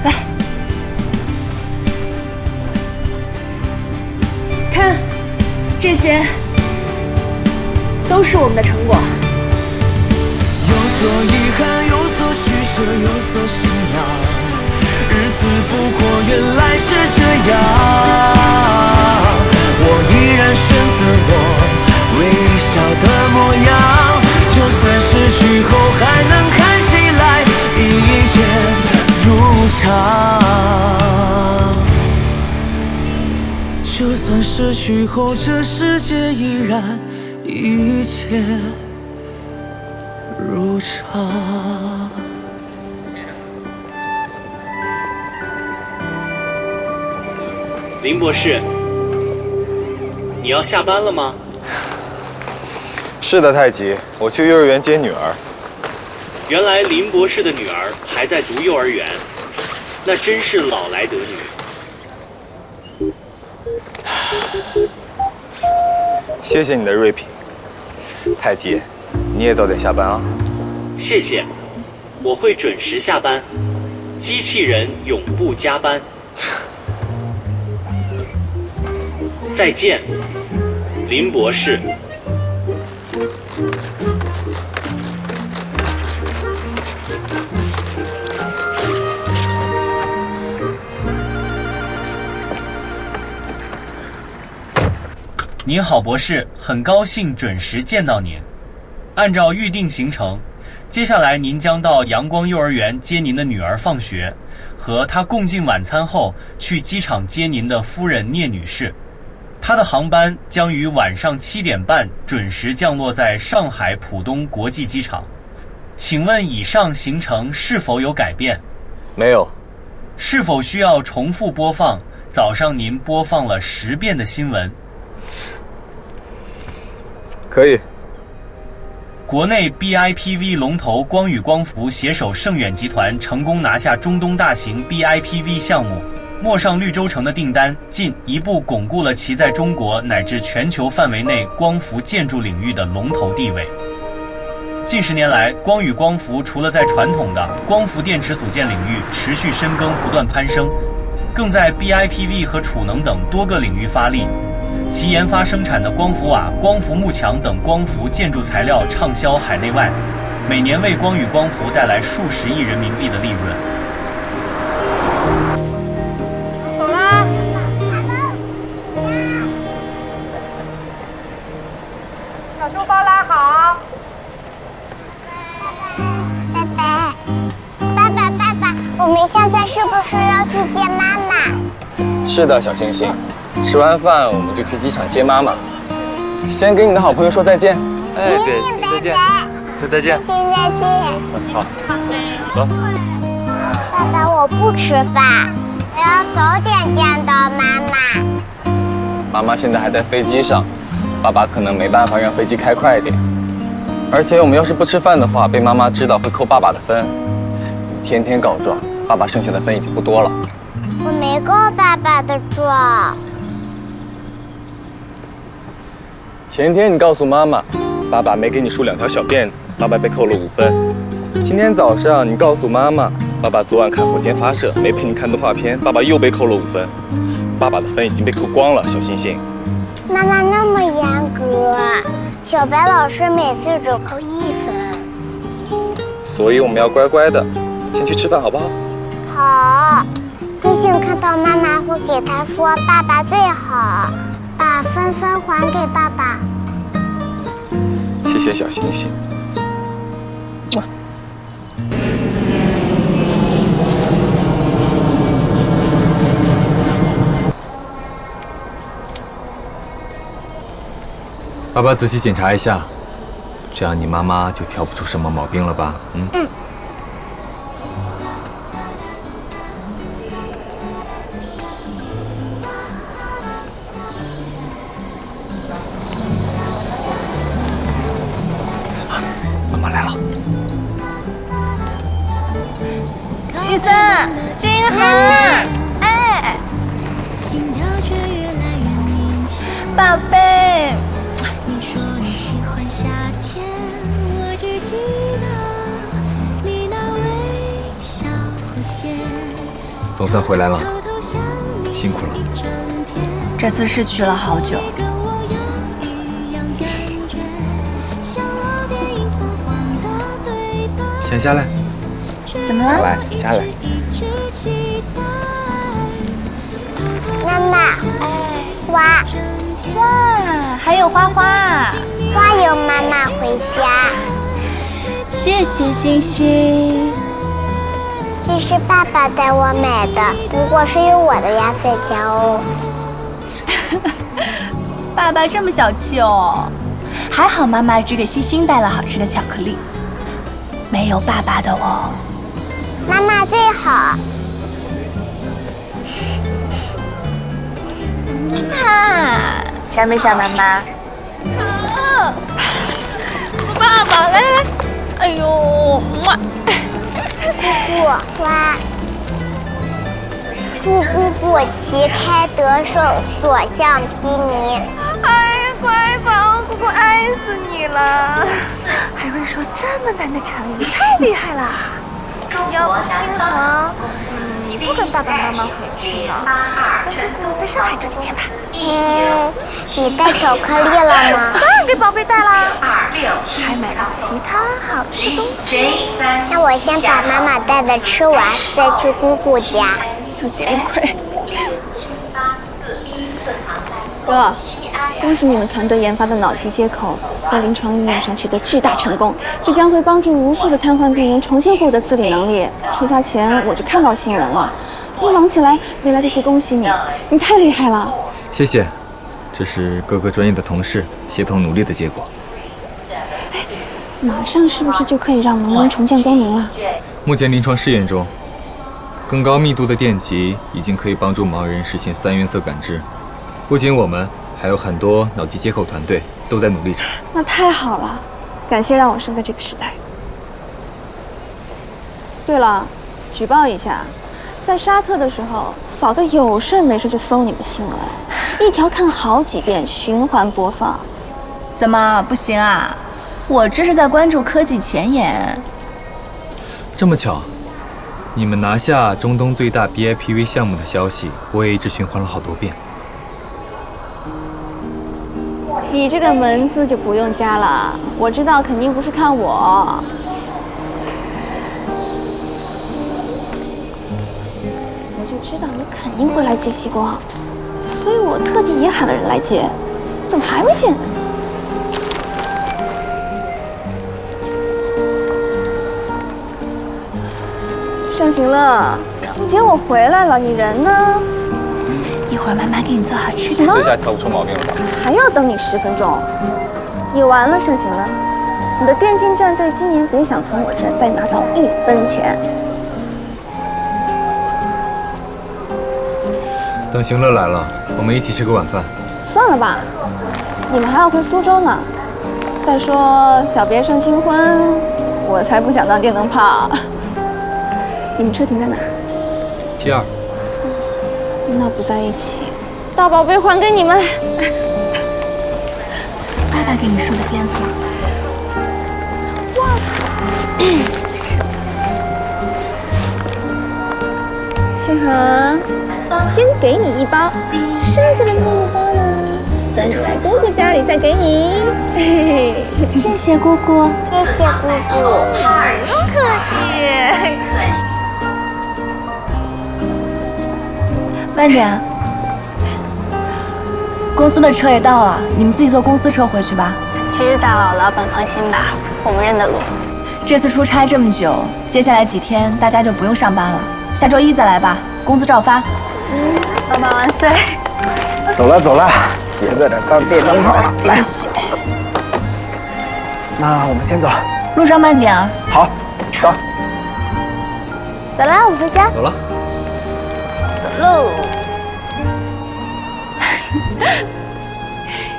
来，看，这些都是我们的成果。有所遗憾，有所取舍，有所信仰，日子不过原来是这样。我依然选择我微笑的模样，就算失去后，还能看起来一切如常。就算失去后，这世界依然一切如常。林博士，你要下班了吗？是的，太极，我去幼儿园接女儿。原来林博士的女儿还在读幼儿园，那真是老来得女。谢谢你的锐评，太极，你也早点下班啊。谢谢，我会准时下班，机器人永不加班。再见，林博士。您好，博士，很高兴准时见到您。按照预定行程，接下来您将到阳光幼儿园接您的女儿放学，和她共进晚餐后去机场接您的夫人聂女士。她的航班将于晚上7点半准时降落在上海浦东国际机场。请问以上行程是否有改变？没有。是否需要重复播放早上您播放了10遍的新闻？可以。国内 BIPV 龙头光宇光伏携手盛远集团成功拿下中东大型 BIPV 项目陌上绿洲城的订单，进一步巩固了其在中国乃至全球范围内光伏建筑领域的龙头地位。近10年来，光宇光伏除了在传统的光伏电池组件领域持续深耕不断攀升，更在 BIPV 和储能等多个领域发力。其研发生产的光伏瓦、光伏幕墙等光伏建筑材料畅销海内外，每年为光宇光伏带来数十亿人民币的利润。走啦！把书包拉好。爸爸，我们现在是不是要去接妈妈？是的，小星星。吃完饭我们就去机场接妈妈。先跟你的好朋友说再见。哎，对，再见。说再见。再见。好，走。爸爸，我不吃饭，我要早点见到妈妈。妈妈现在还在飞机上，爸爸可能没办法让飞机开快一点。而且我们要是不吃饭的话，被妈妈知道会扣爸爸的分。你天天告状，爸爸剩下的分已经不多了。我没告爸爸的状。前天你告诉妈妈，爸爸没给你梳2条小辫子，爸爸被扣了5分。今天早上你告诉妈妈，爸爸昨晚看火箭发射，没陪你看动画片，爸爸又被扣了5分。爸爸的分已经被扣光了，小星星。妈妈那么严格，小白老师每次只扣1分。所以我们要乖乖的，先去吃饭好不好？好。星星看到妈妈会给他说爸爸最好，爸把芬芬还给爸爸。谢谢小星星。爸爸仔细检查一下，这样你妈妈就挑不出什么毛病了吧？嗯。妈妈来了。雨森，星恒，哎，宝贝。总算回来了，辛苦了。这次是去了好久。先下来。怎么了？来，下来。妈妈，花。哇，还有花花。花有妈妈回家。谢谢星星。这是爸爸带我买的，不过是有我的压岁钱哦。爸爸这么小气哦，还好妈妈只给星星带了好吃的巧克力，没有爸爸的哦。妈妈最好。想没想妈妈？爸爸，来来来，哎呦，姑姑花，祝姑姑旗开得胜，所向披靡。哎呀，乖宝，姑姑爱死你了，还会说这么难的成语，太厉害了。要不星恒，你不跟爸爸妈妈回去了，跟姑姑在上海住几天吧。你带巧克力了吗？当然给宝贝带啦，还买了其他好吃的东西。那我先把妈妈带的吃完，再去姑姑家。小姐别亏。哥，恭喜你们团队研发的脑机接口在临床应用上取得巨大成功，这将会帮助无数的瘫痪病人重新获得自理能力。出发前我就看到新闻了，一忙起来没来得及恭喜你，你太厉害了。谢谢，这是各个专业的同事协同努力的结果。马上是不是就可以让盲人重见光明了？目前临床试验中，更高密度的电极已经可以帮助盲人实现3原色感知。不仅我们，还有很多脑机接口团队都在努力着。那太好了，感谢让我生在这个时代。对了，举报一下，在沙特的时候，嫂子有事没事就搜你们新闻，一条看好几遍，循环播放。怎么不行啊？我这是在关注科技前沿。这么巧，你们拿下中东最大 BIPV 项目的消息，我也一直循环了好多遍。你这个门字就不用加了，我知道肯定不是看我。我就知道你肯定会来接西瓜，所以我特地也喊了人来接，怎么还没见人？盛行乐，你姐我回来了，你人呢？一会儿妈妈给你做好吃的。这下挑不出毛病了吧？还要等你10分钟？你完了，盛行乐，你的电竞战队今年别想从我这儿再拿到1分钱。等行乐来了，我们一起吃个晚饭。算了吧，你们还要回苏州呢。再说小别胜新婚，我才不想当电灯泡。你们车停在哪儿？P2。那不在一起，大宝贝还给你们。爸爸给你梳的辫子吗？哇！星恒，先给你1包，剩下的那1包呢，等你来姑姑家里再给你。谢谢姑姑，谢谢姑姑，不用客气。慢点。公司的车也到了，你们自己坐公司车回去吧。知道，老板放心吧，我们认得路。这次出差这么久，接下来几天大家就不用上班了，下周1再来吧，工资照发。老板万岁！走了走了，别在这当电灯泡了。来，谢谢。那我们先走，路上慢点啊。好，走。走啦，我们回家。走了。走喽。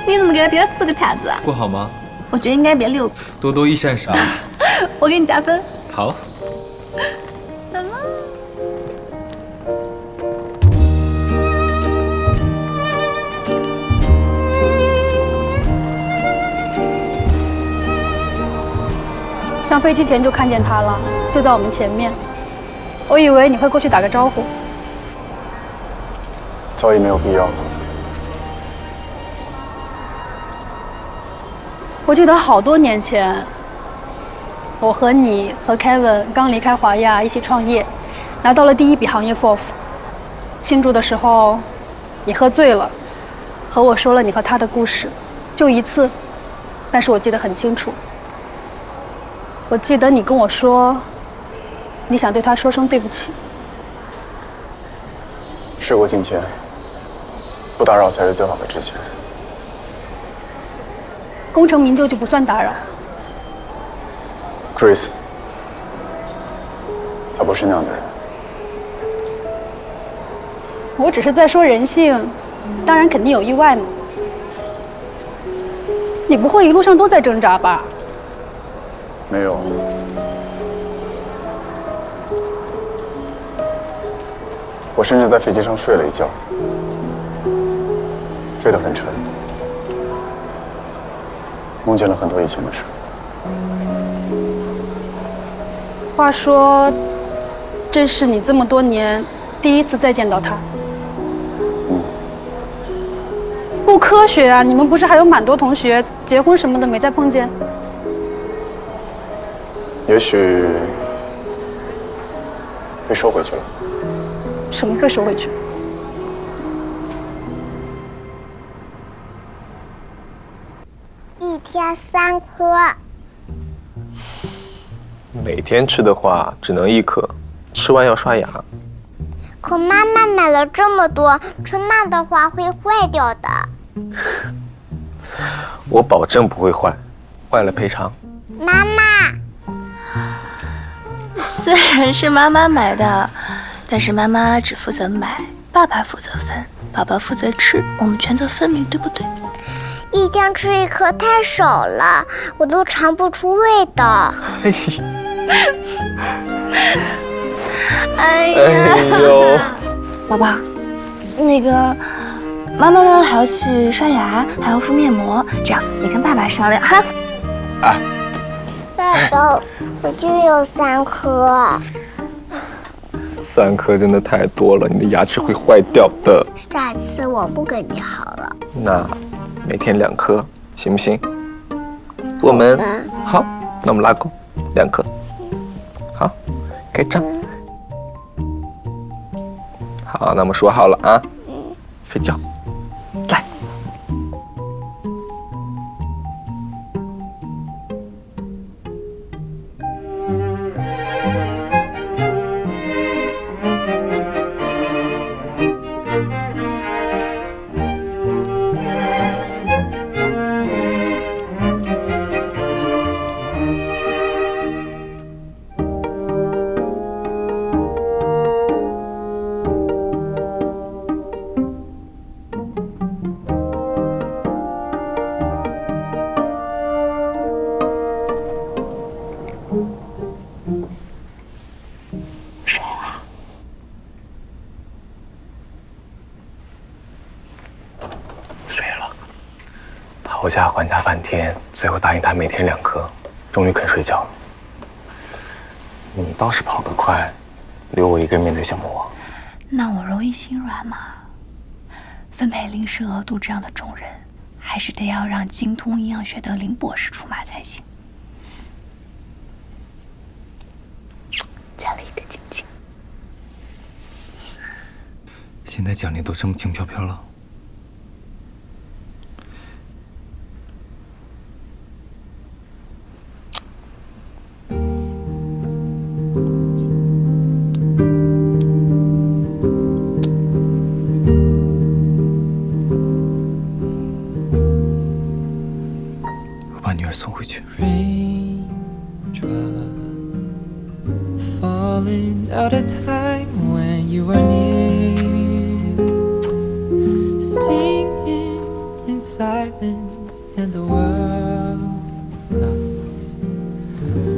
你怎么给他别4个卡子啊？不好吗？我觉得应该别6个。多多益善啥？我给你加分。好。怎么？上飞机前就看见他了，就在我们前面。我以为你会过去打个招呼。早已没有必要了。我记得好多年前，我和你和 Kevin 刚离开华亚，一起创业，拿到了第1笔行业 FOF。庆祝的时候，你喝醉了，和我说了你和他的故事，就1次，但是我记得很清楚。我记得你跟我说，你想对他说声对不起。事过境迁，不打扰才是最好的之前。功成名就就不算打扰。Chris， 他不是那样的人。我只是在说人性，当然肯定有意外嘛。你不会一路上都在挣扎吧？没有。我甚至在飞机上睡了一觉，睡得很沉，梦见了很多以前的事。话说，这是你这么多年第1次再见到他。不科学啊！你们不是还有蛮多同学结婚什么的没再碰见？也许被收回去了。什么被收回去？一天3颗。每天吃的话只能1颗，吃完要刷牙。可妈妈买了这么多，吃慢的话会坏掉的。我保证不会坏，坏了赔偿。妈妈，虽然是妈妈买的，但是妈妈只负责买，爸爸负责分，爸爸负责吃，我们权责分明，对不对？一天吃1颗太少了，我都尝不出味道。哎呦，宝宝，那个妈妈呢还要去刷牙，还要敷面膜，这样你跟爸爸商量哈。啊，爸爸，我就有3颗。3颗真的太多了，你的牙齿会坏掉的。下次我不跟你好了。那每天2颗，行不行？我们好，那我们拉钩2颗，好，盖章。好，那我们说好了啊，睡觉，来。讨价还价半天，最后答应他每天2颗，终于肯睡觉了。你倒是跑得快，留我一个人面对小魔王。那我容易心软吗？分配临时额度这样的重任，还是得要让精通营养学的林博士出马才行。加了一个晶晶。现在奖励都这么轻飘飘了，儿送回去。 Falling out of time when you are near, singing in silence and the world stops,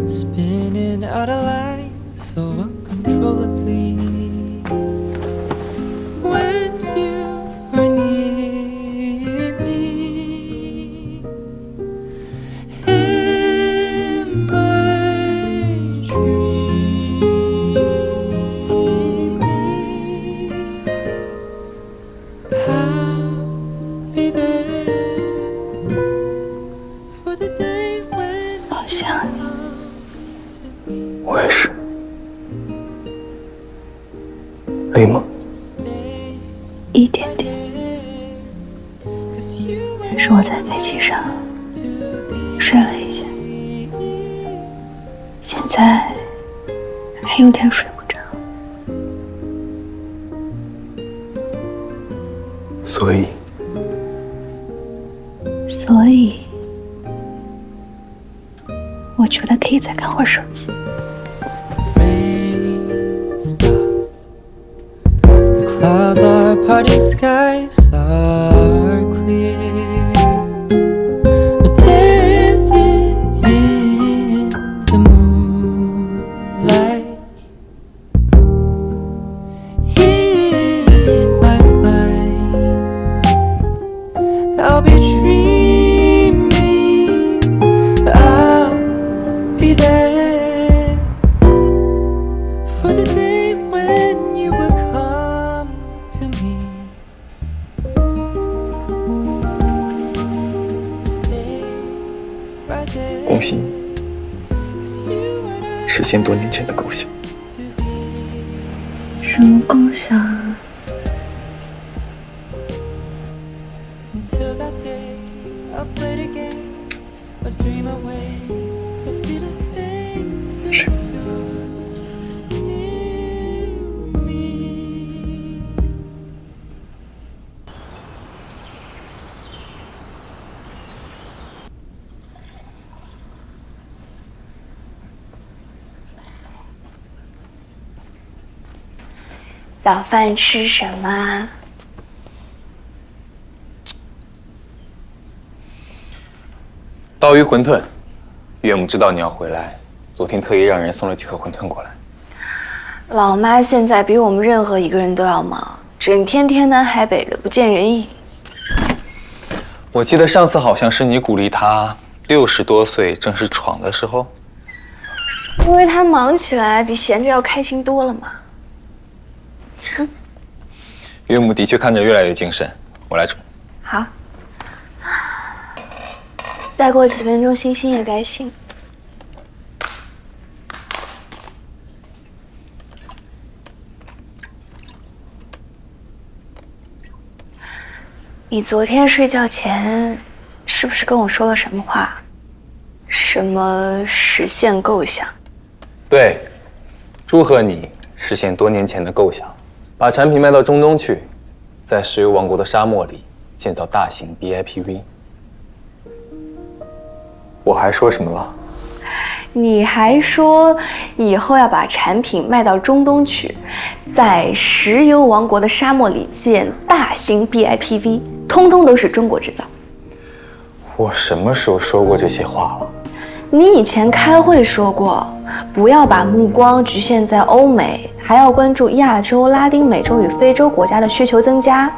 spinning out of line so uncontrollably. When you are near me, in my dream, I'll be there for the day when 好想你。我也是。累吗？一点点。是我在飞机上睡了一下，现在还有点睡不着。所以，我觉得可以再看会儿手机。 Clouds are parting, skies are clear, but dancing in the moonlight, in my mind, I'll be dreaming, I'll be there for the day when you will come to me. 恭喜你，实现多年前的构想。什么构想啊？ Until that day, I'll play the game, I'll dream away, it'll be the same till you're near me. 早饭吃什么？刀鱼馄饨，岳母知道你要回来，昨天特意让人送了几盒馄饨过来。老妈现在比我们任何一个人都要忙，整天天南海北的，不见人影。我记得上次好像是你鼓励她60多岁正是闯的时候。因为她忙起来比闲着要开心多了嘛。哼，岳母的确看着越来越精神，我来煮。好。再过几分钟，星星也该醒。你昨天睡觉前是不是跟我说了什么话？什么实现构想？对，祝贺你实现多年前的构想，把产品卖到中东去，在石油王国的沙漠里建造大型 BIPV。我还说什么了？你还说以后要把产品卖到中东去，在石油王国的沙漠里建大型 BIPV， 通通都是中国制造。我什么时候说过这些话了？你以前开会说过，不要把目光局限在欧美，还要关注亚洲、拉丁美洲与非洲国家的需求增加。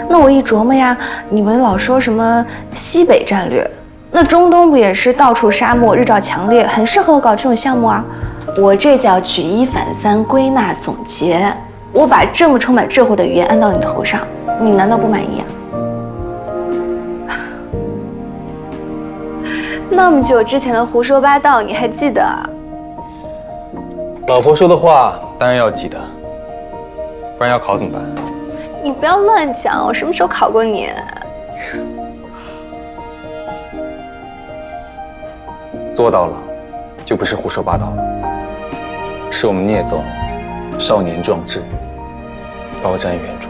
那我一琢磨呀，你们老说什么西北战略，那中东不也是到处沙漠，日照强烈，很适合搞这种项目啊？我这叫举一反三，归纳总结。我把这么充满智慧的语言安到你头上，你难道不满意啊？那么久之前的胡说八道，你还记得啊？老婆说的话当然要记得，不然要考怎么办？你不要乱讲，我什么时候考过你？做到了，就不是胡说八道了，是我们聂总少年壮志，高瞻远瞩。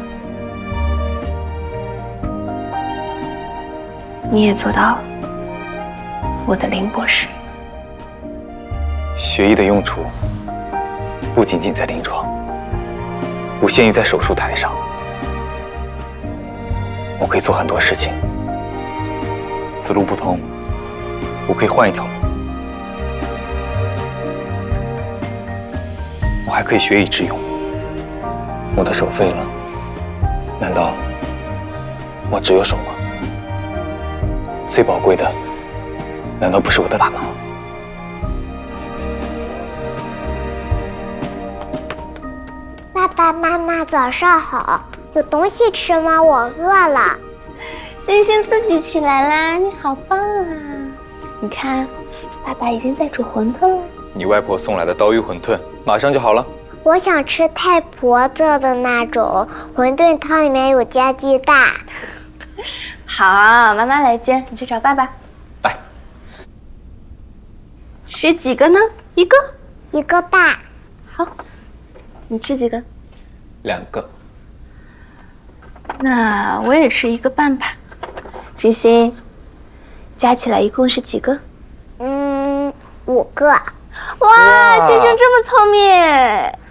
你也做到了，我的林博士。学医的用处不仅仅在临床，不限于在手术台上。我可以做很多事情，此路不通，我可以换一条路。我还可以学以致用。我的手废了，难道我只有手吗？最宝贵的，难道不是我的大脑？爸爸妈妈早上好，有东西吃吗？我饿了。星星自己起来啦，你好棒啊！你看，爸爸已经在煮馄饨了。你外婆送来的刀鱼馄饨，马上就好了。我想吃太婆做的那种馄饨汤，里面有加鸡蛋。好，妈妈来煎，你去找爸爸。来，吃几个呢？一个，一个半。好，你吃几个？2个。那我也吃一个半吧。星星，加起来一共是几个？5个。哇，星星这么聪明，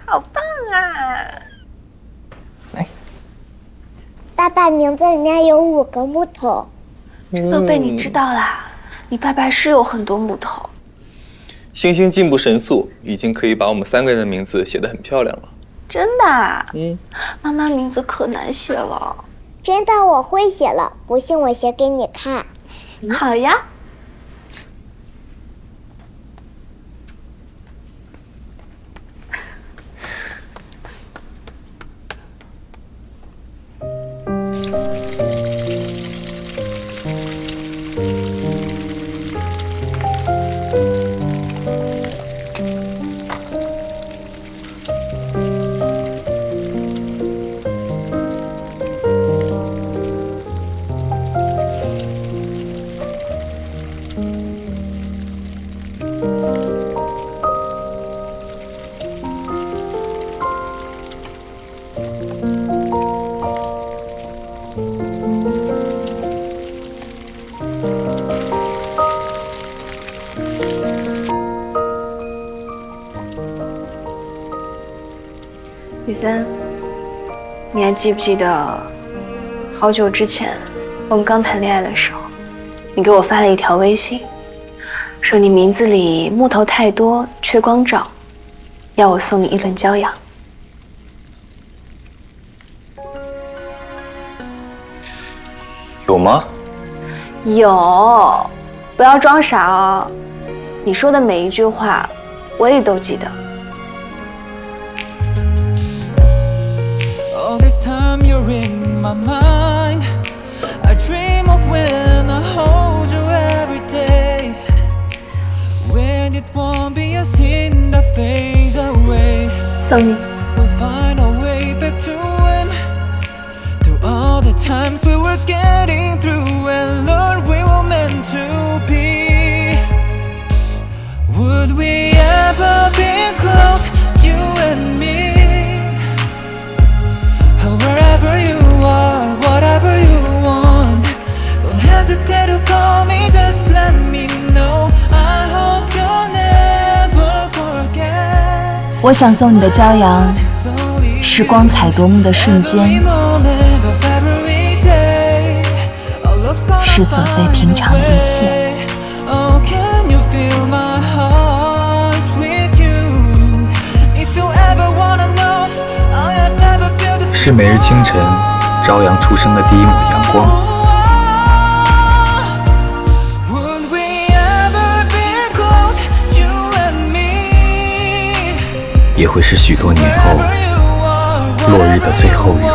好棒啊！爸爸名字里面有5个木头，这都被你知道啦。你爸爸是有很多木头。星星进步神速，已经可以把我们3个人的名字写得很漂亮了。真的？妈妈名字可难写了。真的，我会写了，不信我写给你看。好呀。雨森，你还记不记得好久之前我们刚谈恋爱的时候，你给我发了一条微信，说你名字里木头太多，缺光照，要我送你一轮骄阳。有吗？有，不要装傻哦。你说的每一句话，我也都记得。All this time you're in my mind. I dream of when I hold you every day. When it won't be a sin that fades away. 送你。 We'll find our way back to when. Through all the times we were getting through, and Lord, we were meant to be. Would we ever be close, you and me? Wherever you are, whatever you want, don't hesitate to call me, just let me know. I hope you'll never forget. 我想送你的骄阳，是光彩夺目的瞬间，是琐碎平常的一切。 Oh, can you feel my heart with you? If you ever wanna know, I have never felt this. 是每日清晨朝阳出生的第一抹阳光， Would we ever be close, you and me? 也会是许多年后落日的最后余晖。